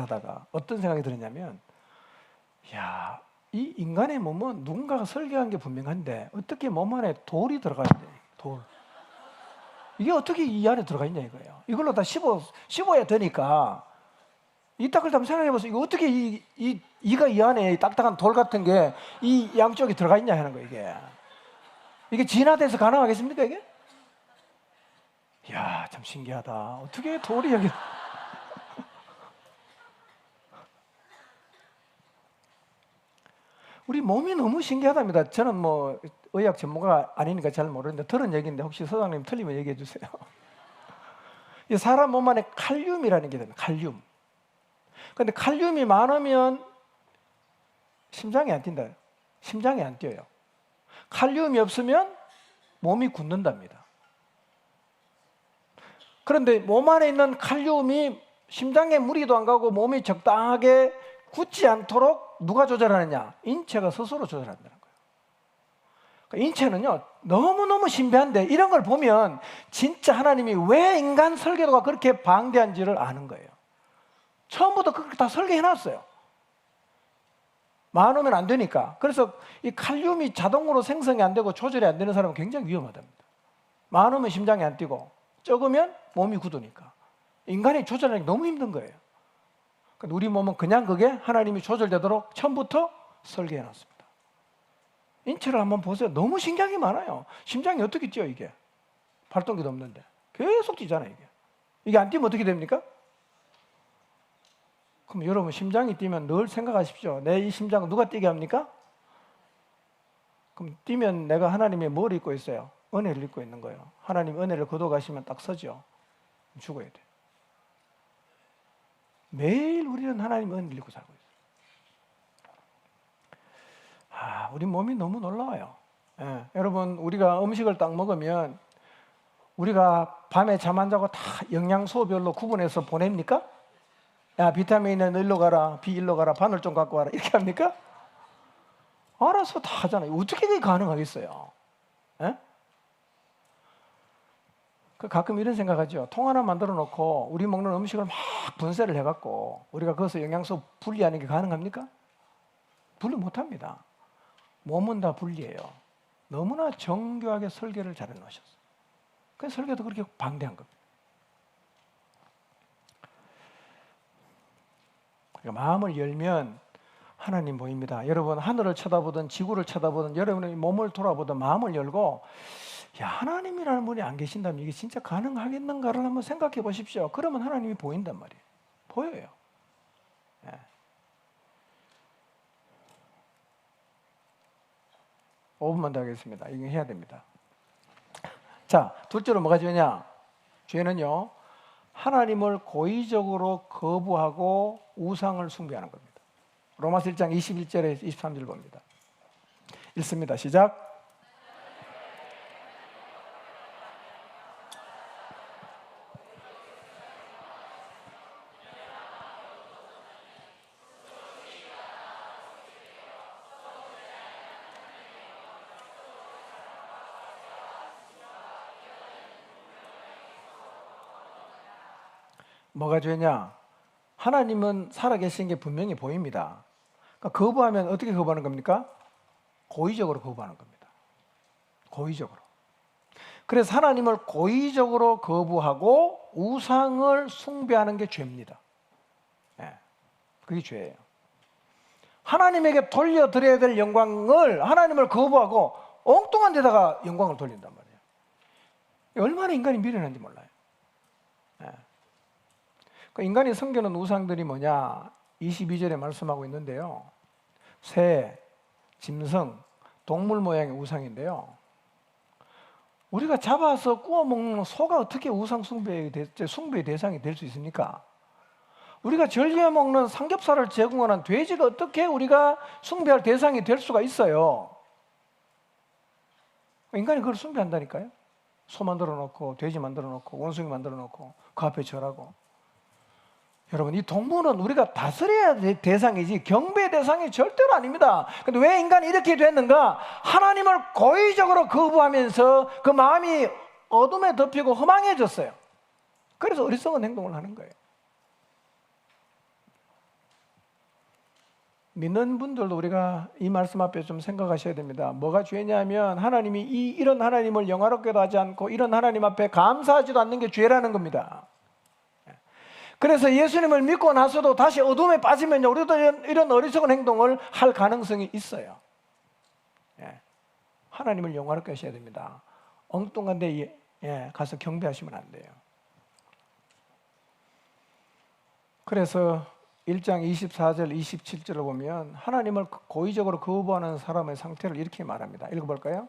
하다가 어떤 생각이 들었냐면, 야, 이 인간의 몸은 누군가가 설계한 게 분명한데 어떻게 몸 안에 돌이 들어가 있냐, 돌. 이게 어떻게 이 안에 들어가 있냐 이거예요. 이걸로 다 씹어야 되니까 이따글 한번 생각해보세요. 이거 어떻게 이가 이 안에 딱딱한 돌 같은 게 이 양쪽에 들어가 있냐 하는 거예요. 이게 진화돼서 가능하겠습니까 이게? 이야, 참 신기하다. 어떻게 돌이 여기. 우리 몸이 너무 신기하답니다. 저는 뭐 의학 전문가가 아니니까 잘 모르는데 들은 얘기인데 혹시 소장님 틀리면 얘기해 주세요. 이 사람 몸 안에 칼륨이라는 게 됩니다. 칼륨. 근데 칼륨이 많으면 심장이 안 뛴다. 심장이 안 뛰어요. 칼륨이 없으면 몸이 굳는답니다. 그런데 몸 안에 있는 칼륨이 심장에 무리도 안 가고 몸이 적당하게 굳지 않도록 누가 조절하느냐? 인체가 스스로 조절한다는 거예요. 그러니까 인체는요, 너무너무 신비한데 이런 걸 보면 진짜 하나님이 왜 인간 설계도가 그렇게 방대한지를 아는 거예요. 처음부터 그렇게 다 설계해놨어요. 많으면 안 되니까. 그래서 이 칼륨이 자동으로 생성이 안 되고 조절이 안 되는 사람은 굉장히 위험하답니다. 많으면 심장이 안 뛰고 적으면 몸이 굳으니까. 인간이 조절하기 너무 힘든 거예요. 우리 몸은 그냥 그게 하나님이 조절되도록 처음부터 설계해놨습니다. 인체를 한번 보세요. 너무 신기한 게 많아요. 심장이 어떻게 뛰어 이게? 발동기도 없는데 계속 뛰잖아요 이게. 이게 안 뛰면 어떻게 됩니까? 그럼 여러분 심장이 뛰면 늘 생각하십시오. 내 이 심장 누가 뛰게 합니까? 그럼 뛰면 내가 하나님의 뭘 입고 있어요? 은혜를 입고 있는 거예요. 하나님 은혜를 거둬가시면 딱 서죠. 죽어야 돼. 매일 우리는 하나님 은혜를 입고 살고 있어요. 우리 몸이 너무 놀라워요. 예, 여러분 우리가 음식을 딱 먹으면 우리가 밤에 잠 안 자고 다 영양소별로 구분해서 보냅니까? 야, 비타민은 일로 가라, B 일로 가라, 바늘 좀 갖고 와라 이렇게 합니까? 알아서 다 하잖아요. 어떻게 그게 가능하겠어요? 예? 가끔 이런 생각하죠. 통 하나 만들어 놓고 우리 먹는 음식을 막 분쇄를 해갖고 우리가 거기서 영양소 분리하는 게 가능합니까? 분리 못합니다. 몸은 다 분리해요. 너무나 정교하게 설계를 잘 해놓으셨어요. 그 설계도 그렇게 방대한 겁니다. 그러니까 마음을 열면 하나님 보입니다. 여러분 하늘을 쳐다보든 지구를 쳐다보든 여러분의 몸을 돌아보든 마음을 열고 야, 하나님이라는 분이 안 계신다면 이게 진짜 가능하겠는가를 한번 생각해 보십시오. 그러면 하나님이 보인단 말이에요. 보여요. 예. 5분만 더 하겠습니다. 이거 해야 됩니다. 자, 둘째로 뭐가 죄냐? 죄는요, 하나님을 고의적으로 거부하고 우상을 숭배하는 겁니다. 로마서 1장 21절에 23절 봅니다. 읽습니다. 시작. 뭐가 죄냐? 하나님은 살아계신 게 분명히 보입니다. 그러니까 거부하면 어떻게 거부하는 겁니까? 고의적으로 거부하는 겁니다. 고의적으로. 그래서 하나님을 고의적으로 거부하고 우상을 숭배하는 게 죄입니다. 네, 그게 죄예요. 하나님에게 돌려드려야 될 영광을 하나님을 거부하고 엉뚱한 데다가 영광을 돌린단 말이에요. 얼마나 인간이 미련한지 몰라요. 네. 인간이 섬기는 우상들이 뭐냐? 22절에 말씀하고 있는데요. 새, 짐승, 동물 모양의 우상인데요. 우리가 잡아서 구워 먹는 소가 어떻게 우상 숭배의 대상이 될 수 있습니까? 우리가 즐겨 먹는 삼겹살을 제공하는 돼지가 어떻게 우리가 숭배할 대상이 될 수가 있어요? 인간이 그걸 숭배한다니까요. 소 만들어 놓고 돼지 만들어 놓고 원숭이 만들어 놓고 그 앞에 절하고. 여러분, 이 동물은 우리가 다스려야 될 대상이지 경배의 대상이 절대로 아닙니다. 근데 왜 인간이 이렇게 됐는가? 하나님을 고의적으로 거부하면서 그 마음이 어둠에 덮이고 허망해졌어요. 그래서 어리석은 행동을 하는 거예요. 믿는 분들도 우리가 이 말씀 앞에 좀 생각하셔야 됩니다. 뭐가 죄냐면 하나님이 이런 하나님을 영화롭게도 하지 않고 이런 하나님 앞에 감사하지도 않는 게 죄라는 겁니다. 그래서 예수님을 믿고 나서도 다시 어둠에 빠지면요, 우리도 이런 어리석은 행동을 할 가능성이 있어요. 하나님을 영화롭게 하셔야 됩니다. 엉뚱한 데 가서 경배하시면 안 돼요. 그래서 1장 24절 27절을 보면 하나님을 고의적으로 거부하는 사람의 상태를 이렇게 말합니다. 읽어볼까요?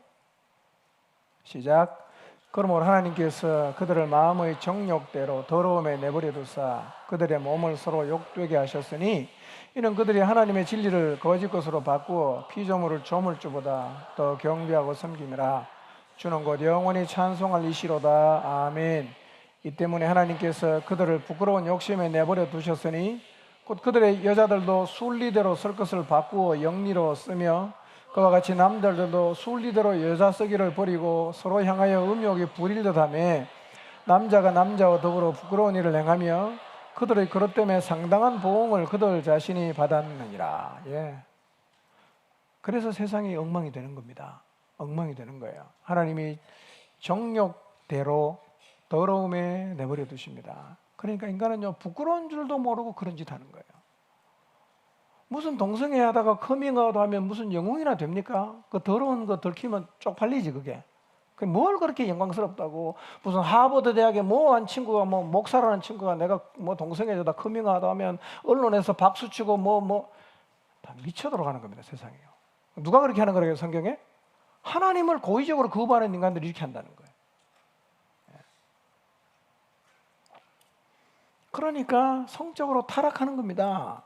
시작. 그러므로 하나님께서 그들을 마음의 정욕대로 더러움에 내버려 두사 그들의 몸을 서로 욕되게 하셨으니 이는 그들이 하나님의 진리를 거짓 것으로 바꾸어 피조물을 조물주보다 더 경배하고 섬김이라. 주는 곧 영원히 찬송할 이시로다. 아멘. 이 때문에 하나님께서 그들을 부끄러운 욕심에 내버려 두셨으니 곧 그들의 여자들도 순리대로 쓸 것을 바꾸어 영리로 쓰며 그와 같이 남자들도 순리대로 여자 쓰기를 버리고 서로 향하여 음욕이 부릴 듯하며 남자가 남자와 더불어 부끄러운 일을 행하며 그들의 그릇 때문에 상당한 보응을 그들 자신이 받았느니라. 그래서 세상이 엉망이 되는 겁니다. 엉망이 되는 거예요. 하나님이 정욕대로 더러움에 내버려 두십니다. 그러니까 인간은요, 부끄러운 줄도 모르고 그런 짓 하는 거예요. 무슨 동성애 하다가 커밍아웃 하면 무슨 영웅이나 됩니까? 그 더러운 거 들키면 쪽팔리지, 그게. 뭘 그렇게 영광스럽다고. 무슨 하버드 대학에 한 친구가 목사라는 친구가 내가 동성애자다 커밍아웃 하면 언론에서 박수치고 다 미쳐 들어가는 겁니다, 세상에요. 누가 그렇게 하는 거라고요, 성경에? 하나님을 고의적으로 거부하는 인간들이 이렇게 한다는 거예요. 그러니까 성적으로 타락하는 겁니다.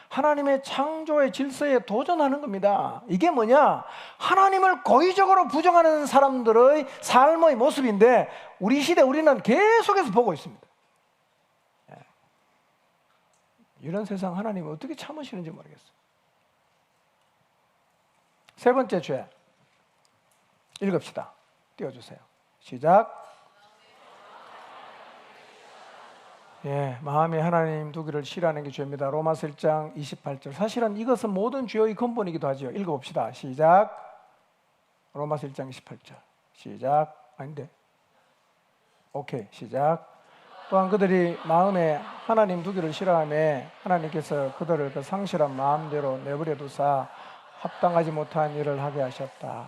하나님의 창조의 질서에 도전하는 겁니다. 이게 뭐냐? 하나님을 고의적으로 부정하는 사람들의 삶의 모습인데 우리 시대 우리는 계속해서 보고 있습니다. 이런 세상 하나님이 어떻게 참으시는지 모르겠어요. 세 번째 죄 읽읍시다. 띄워주세요. 시작. 마음에 하나님 두기를 싫어하는 게 죄입니다. 로마서 1장 28절. 사실은 이것은 모든 죄의 근본이기도 하죠. 읽어봅시다. 시작. 로마서 1장 28절. 시작. 아닌데. 오케이. 시작. 또한 그들이 마음에 하나님 두기를 싫어하며 하나님께서 그들을 그 상실한 마음대로 내버려 두사 합당하지 못한 일을 하게 하셨다.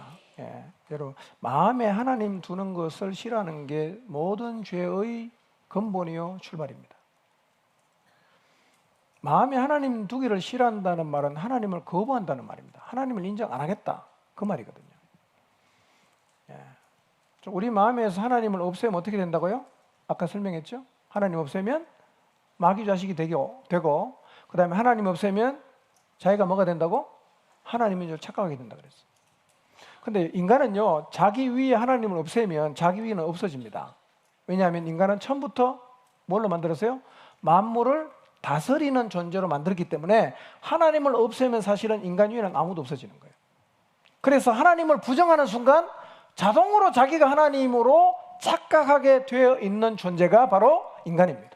여러분, 마음에 하나님 두는 것을 싫어하는 게 모든 죄의 근본이요 출발입니다. 마음에 하나님 두기를 싫어한다는 말은 하나님을 거부한다는 말입니다. 하나님을 인정 안 하겠다, 그 말이거든요. 우리 마음에서 하나님을 없애면 어떻게 된다고요? 아까 설명했죠? 하나님 없애면 마귀 자식이 되고 그 다음에 하나님 없애면 자기가 뭐가 된다고? 하나님인 줄 착각하게 된다 그랬어요. 근데 인간은요, 자기 위에 하나님을 없애면 자기 위는 없어집니다. 왜냐하면 인간은 처음부터 뭘로 만들었어요? 만물을 다스리는 존재로 만들었기 때문에 하나님을 없애면 사실은 인간 위에는 아무도 없어지는 거예요. 그래서 하나님을 부정하는 순간 자동으로 자기가 하나님으로 착각하게 되어 있는 존재가 바로 인간입니다.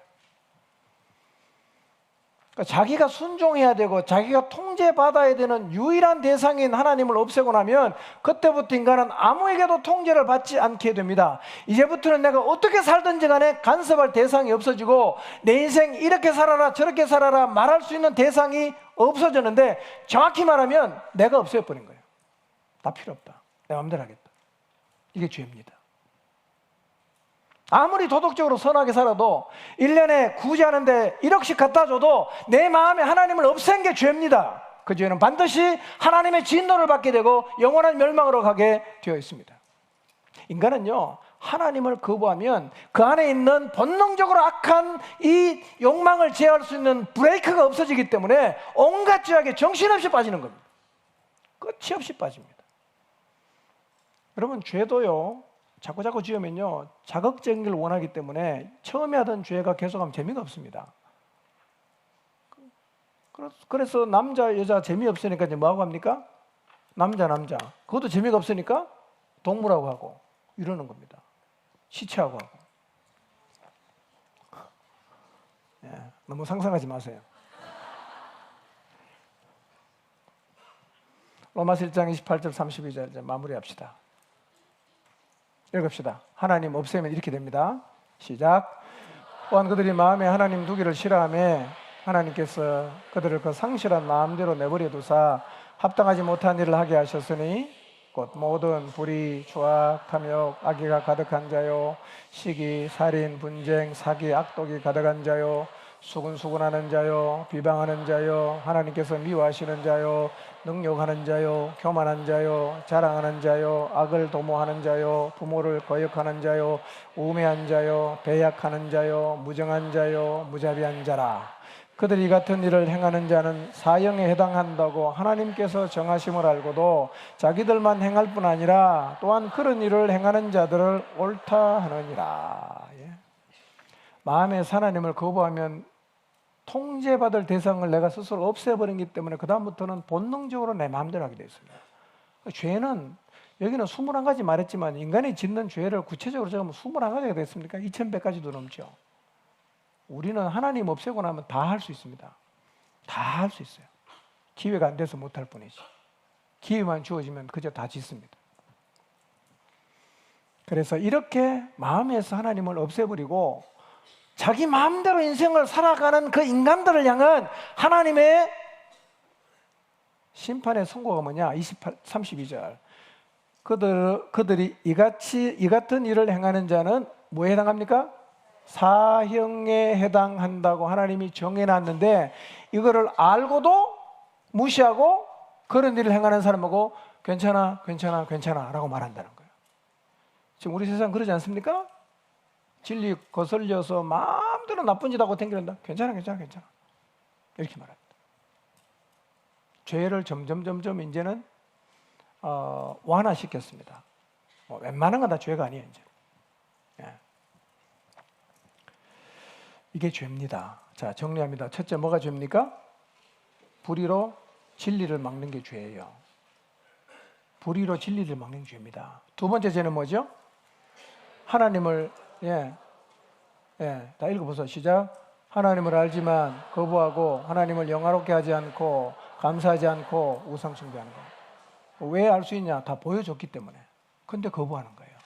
그러니까 자기가 순종해야 되고 자기가 통제받아야 되는 유일한 대상인 하나님을 없애고 나면 그때부터 인간은 아무에게도 통제를 받지 않게 됩니다. 이제부터는 내가 어떻게 살든지 간에 간섭할 대상이 없어지고 내 인생 이렇게 살아라 저렇게 살아라 말할 수 있는 대상이 없어졌는데 정확히 말하면 내가 없애버린 거예요. 나 필요 없다. 내 마음대로 하겠다. 이게 죄입니다. 아무리 도덕적으로 선하게 살아도 1년에 구제하는데 1억씩 갖다 줘도 내 마음에 하나님을 없앤 게 죄입니다. 그 죄는 반드시 하나님의 진노를 받게 되고 영원한 멸망으로 가게 되어 있습니다. 인간은요, 하나님을 거부하면 그 안에 있는 본능적으로 악한 이 욕망을 제어할 수 있는 브레이크가 없어지기 때문에 온갖 죄악에 정신없이 빠지는 겁니다. 끝이 없이 빠집니다. 여러분, 죄도요, 자꾸 지으면요, 자극적인 걸 원하기 때문에 처음에 하던 죄가 계속하면 재미가 없습니다. 그래서 남자, 여자 재미없으니까 이제 뭐하고 합니까? 남자. 그것도 재미가 없으니까 동물하고 하고 이러는 겁니다. 시체하고 하고. 예, 너무 상상하지 마세요. 로마서 1장 28절 32절 이제 마무리합시다. 읽읍시다. 하나님 없애면 이렇게 됩니다. 시작. 또한 그들이 마음에 하나님 두기를 싫어하며 하나님께서 그들을 그 상실한 마음대로 내버려 두사 합당하지 못한 일을 하게 하셨으니 곧 모든 불의, 추악, 탐욕, 악의가 가득한 자요, 시기, 살인, 분쟁, 사기, 악독이 가득한 자요, 수군수군하는 자요, 비방하는 자요, 하나님께서 미워하시는 자요, 능욕하는 자요, 교만한 자요, 자랑하는 자요, 악을 도모하는 자요, 부모를 거역하는 자요, 우매한 자요, 배약하는 자요, 무정한 자요, 무자비한 자라. 그들이 같은 일을 행하는 자는 사형에 해당한다고 하나님께서 정하심을 알고도 자기들만 행할 뿐 아니라 또한 그런 일을 행하는 자들을 옳다 하느니라. 예. 마음에 하나님을 거부하면 통제받을 대상을 내가 스스로 없애버리기 때문에 그 다음부터는 본능적으로 내 마음대로 하게 되어 있습니다. 죄는 여기는 21가지 말했지만 인간이 짓는 죄를 구체적으로 적으면 21가지가 됐습니까? 2100가지도 넘죠. 우리는 하나님 없애고 나면 다 할 수 있습니다. 다 할 수 있어요. 기회가 안 돼서 못할 뿐이지. 기회만 주어지면 그저 다 짓습니다. 그래서 이렇게 마음에서 하나님을 없애버리고 자기 마음대로 인생을 살아가는 그 인간들을 향한 하나님의 심판의 선고가 뭐냐? 32절. 그들이 이 같은 일을 행하는 자는 뭐에 해당합니까? 사형에 해당한다고 하나님이 정해놨는데 이거를 알고도 무시하고 그런 일을 행하는 사람하고 괜찮아 라고 말한다는 거예요. 지금 우리 세상 그러지 않습니까? 진리 거슬려서 마음대로 나쁜 짓 하고 댕기는다. 괜찮아 이렇게 말합니다. 죄를 점점 이제는 완화시켰습니다. 웬만한 건 다 죄가 아니에요 이제. 예. 이게 죄입니다. 자, 정리합니다. 첫째, 뭐가 죄입니까? 불의로 진리를 막는 게 죄예요. 불의로 진리를 막는 게 죄입니다. 두 번째 죄는 뭐죠? 하나님을 다 읽어보세요. 시작. 하나님을 알지만 거부하고 하나님을 영화롭게 하지 않고 감사하지 않고 우상 숭배하는 거. 왜 알 수 있냐? 다 보여줬기 때문에. 근데 거부하는 거예요.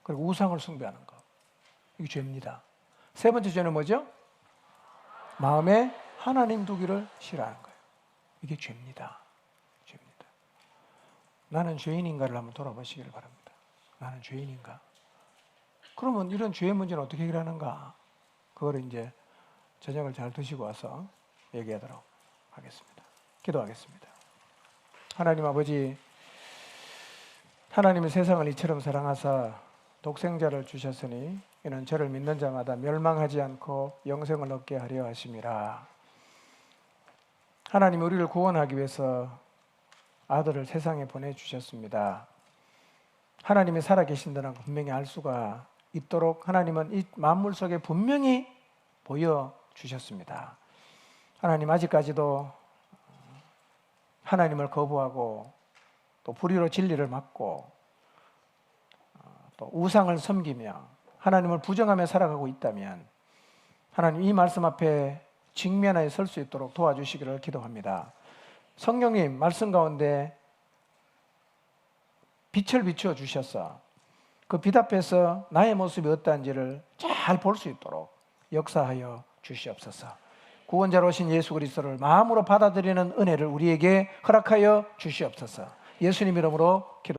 그리고 우상을 숭배하는 거. 이게 죄입니다. 세 번째 죄는 뭐죠? 마음에 하나님 두기를 싫어하는 거예요. 이게 죄입니다. 나는 죄인인가를 한번 돌아보시길 바랍니다. 나는 죄인인가? 그러면 이런 죄의 문제는 어떻게 해결하는가? 그걸 이제 저녁을 잘 드시고 와서 얘기하도록 하겠습니다. 기도하겠습니다. 하나님 아버지, 하나님은 세상을 이처럼 사랑하사 독생자를 주셨으니 이는 저를 믿는 자마다 멸망하지 않고 영생을 얻게 하려 하심이라. 하나님, 우리를 구원하기 위해서 아들을 세상에 보내주셨습니다. 하나님이 살아계신다는 걸 분명히 알 수가 있도록 하나님은 이 만물 속에 분명히 보여주셨습니다. 하나님, 아직까지도 하나님을 거부하고 또 불의로 진리를 막고 또 우상을 섬기며 하나님을 부정하며 살아가고 있다면 하나님, 이 말씀 앞에 직면하여 설 수 있도록 도와주시기를 기도합니다. 성령님, 말씀 가운데 빛을 비추어 주셔서 그 빛 앞에서 나의 모습이 어떠한지를 잘 볼 수 있도록 역사하여 주시옵소서. 구원자로 오신 예수 그리스도를 마음으로 받아들이는 은혜를 우리에게 허락하여 주시옵소서. 예수님 이름으로 기도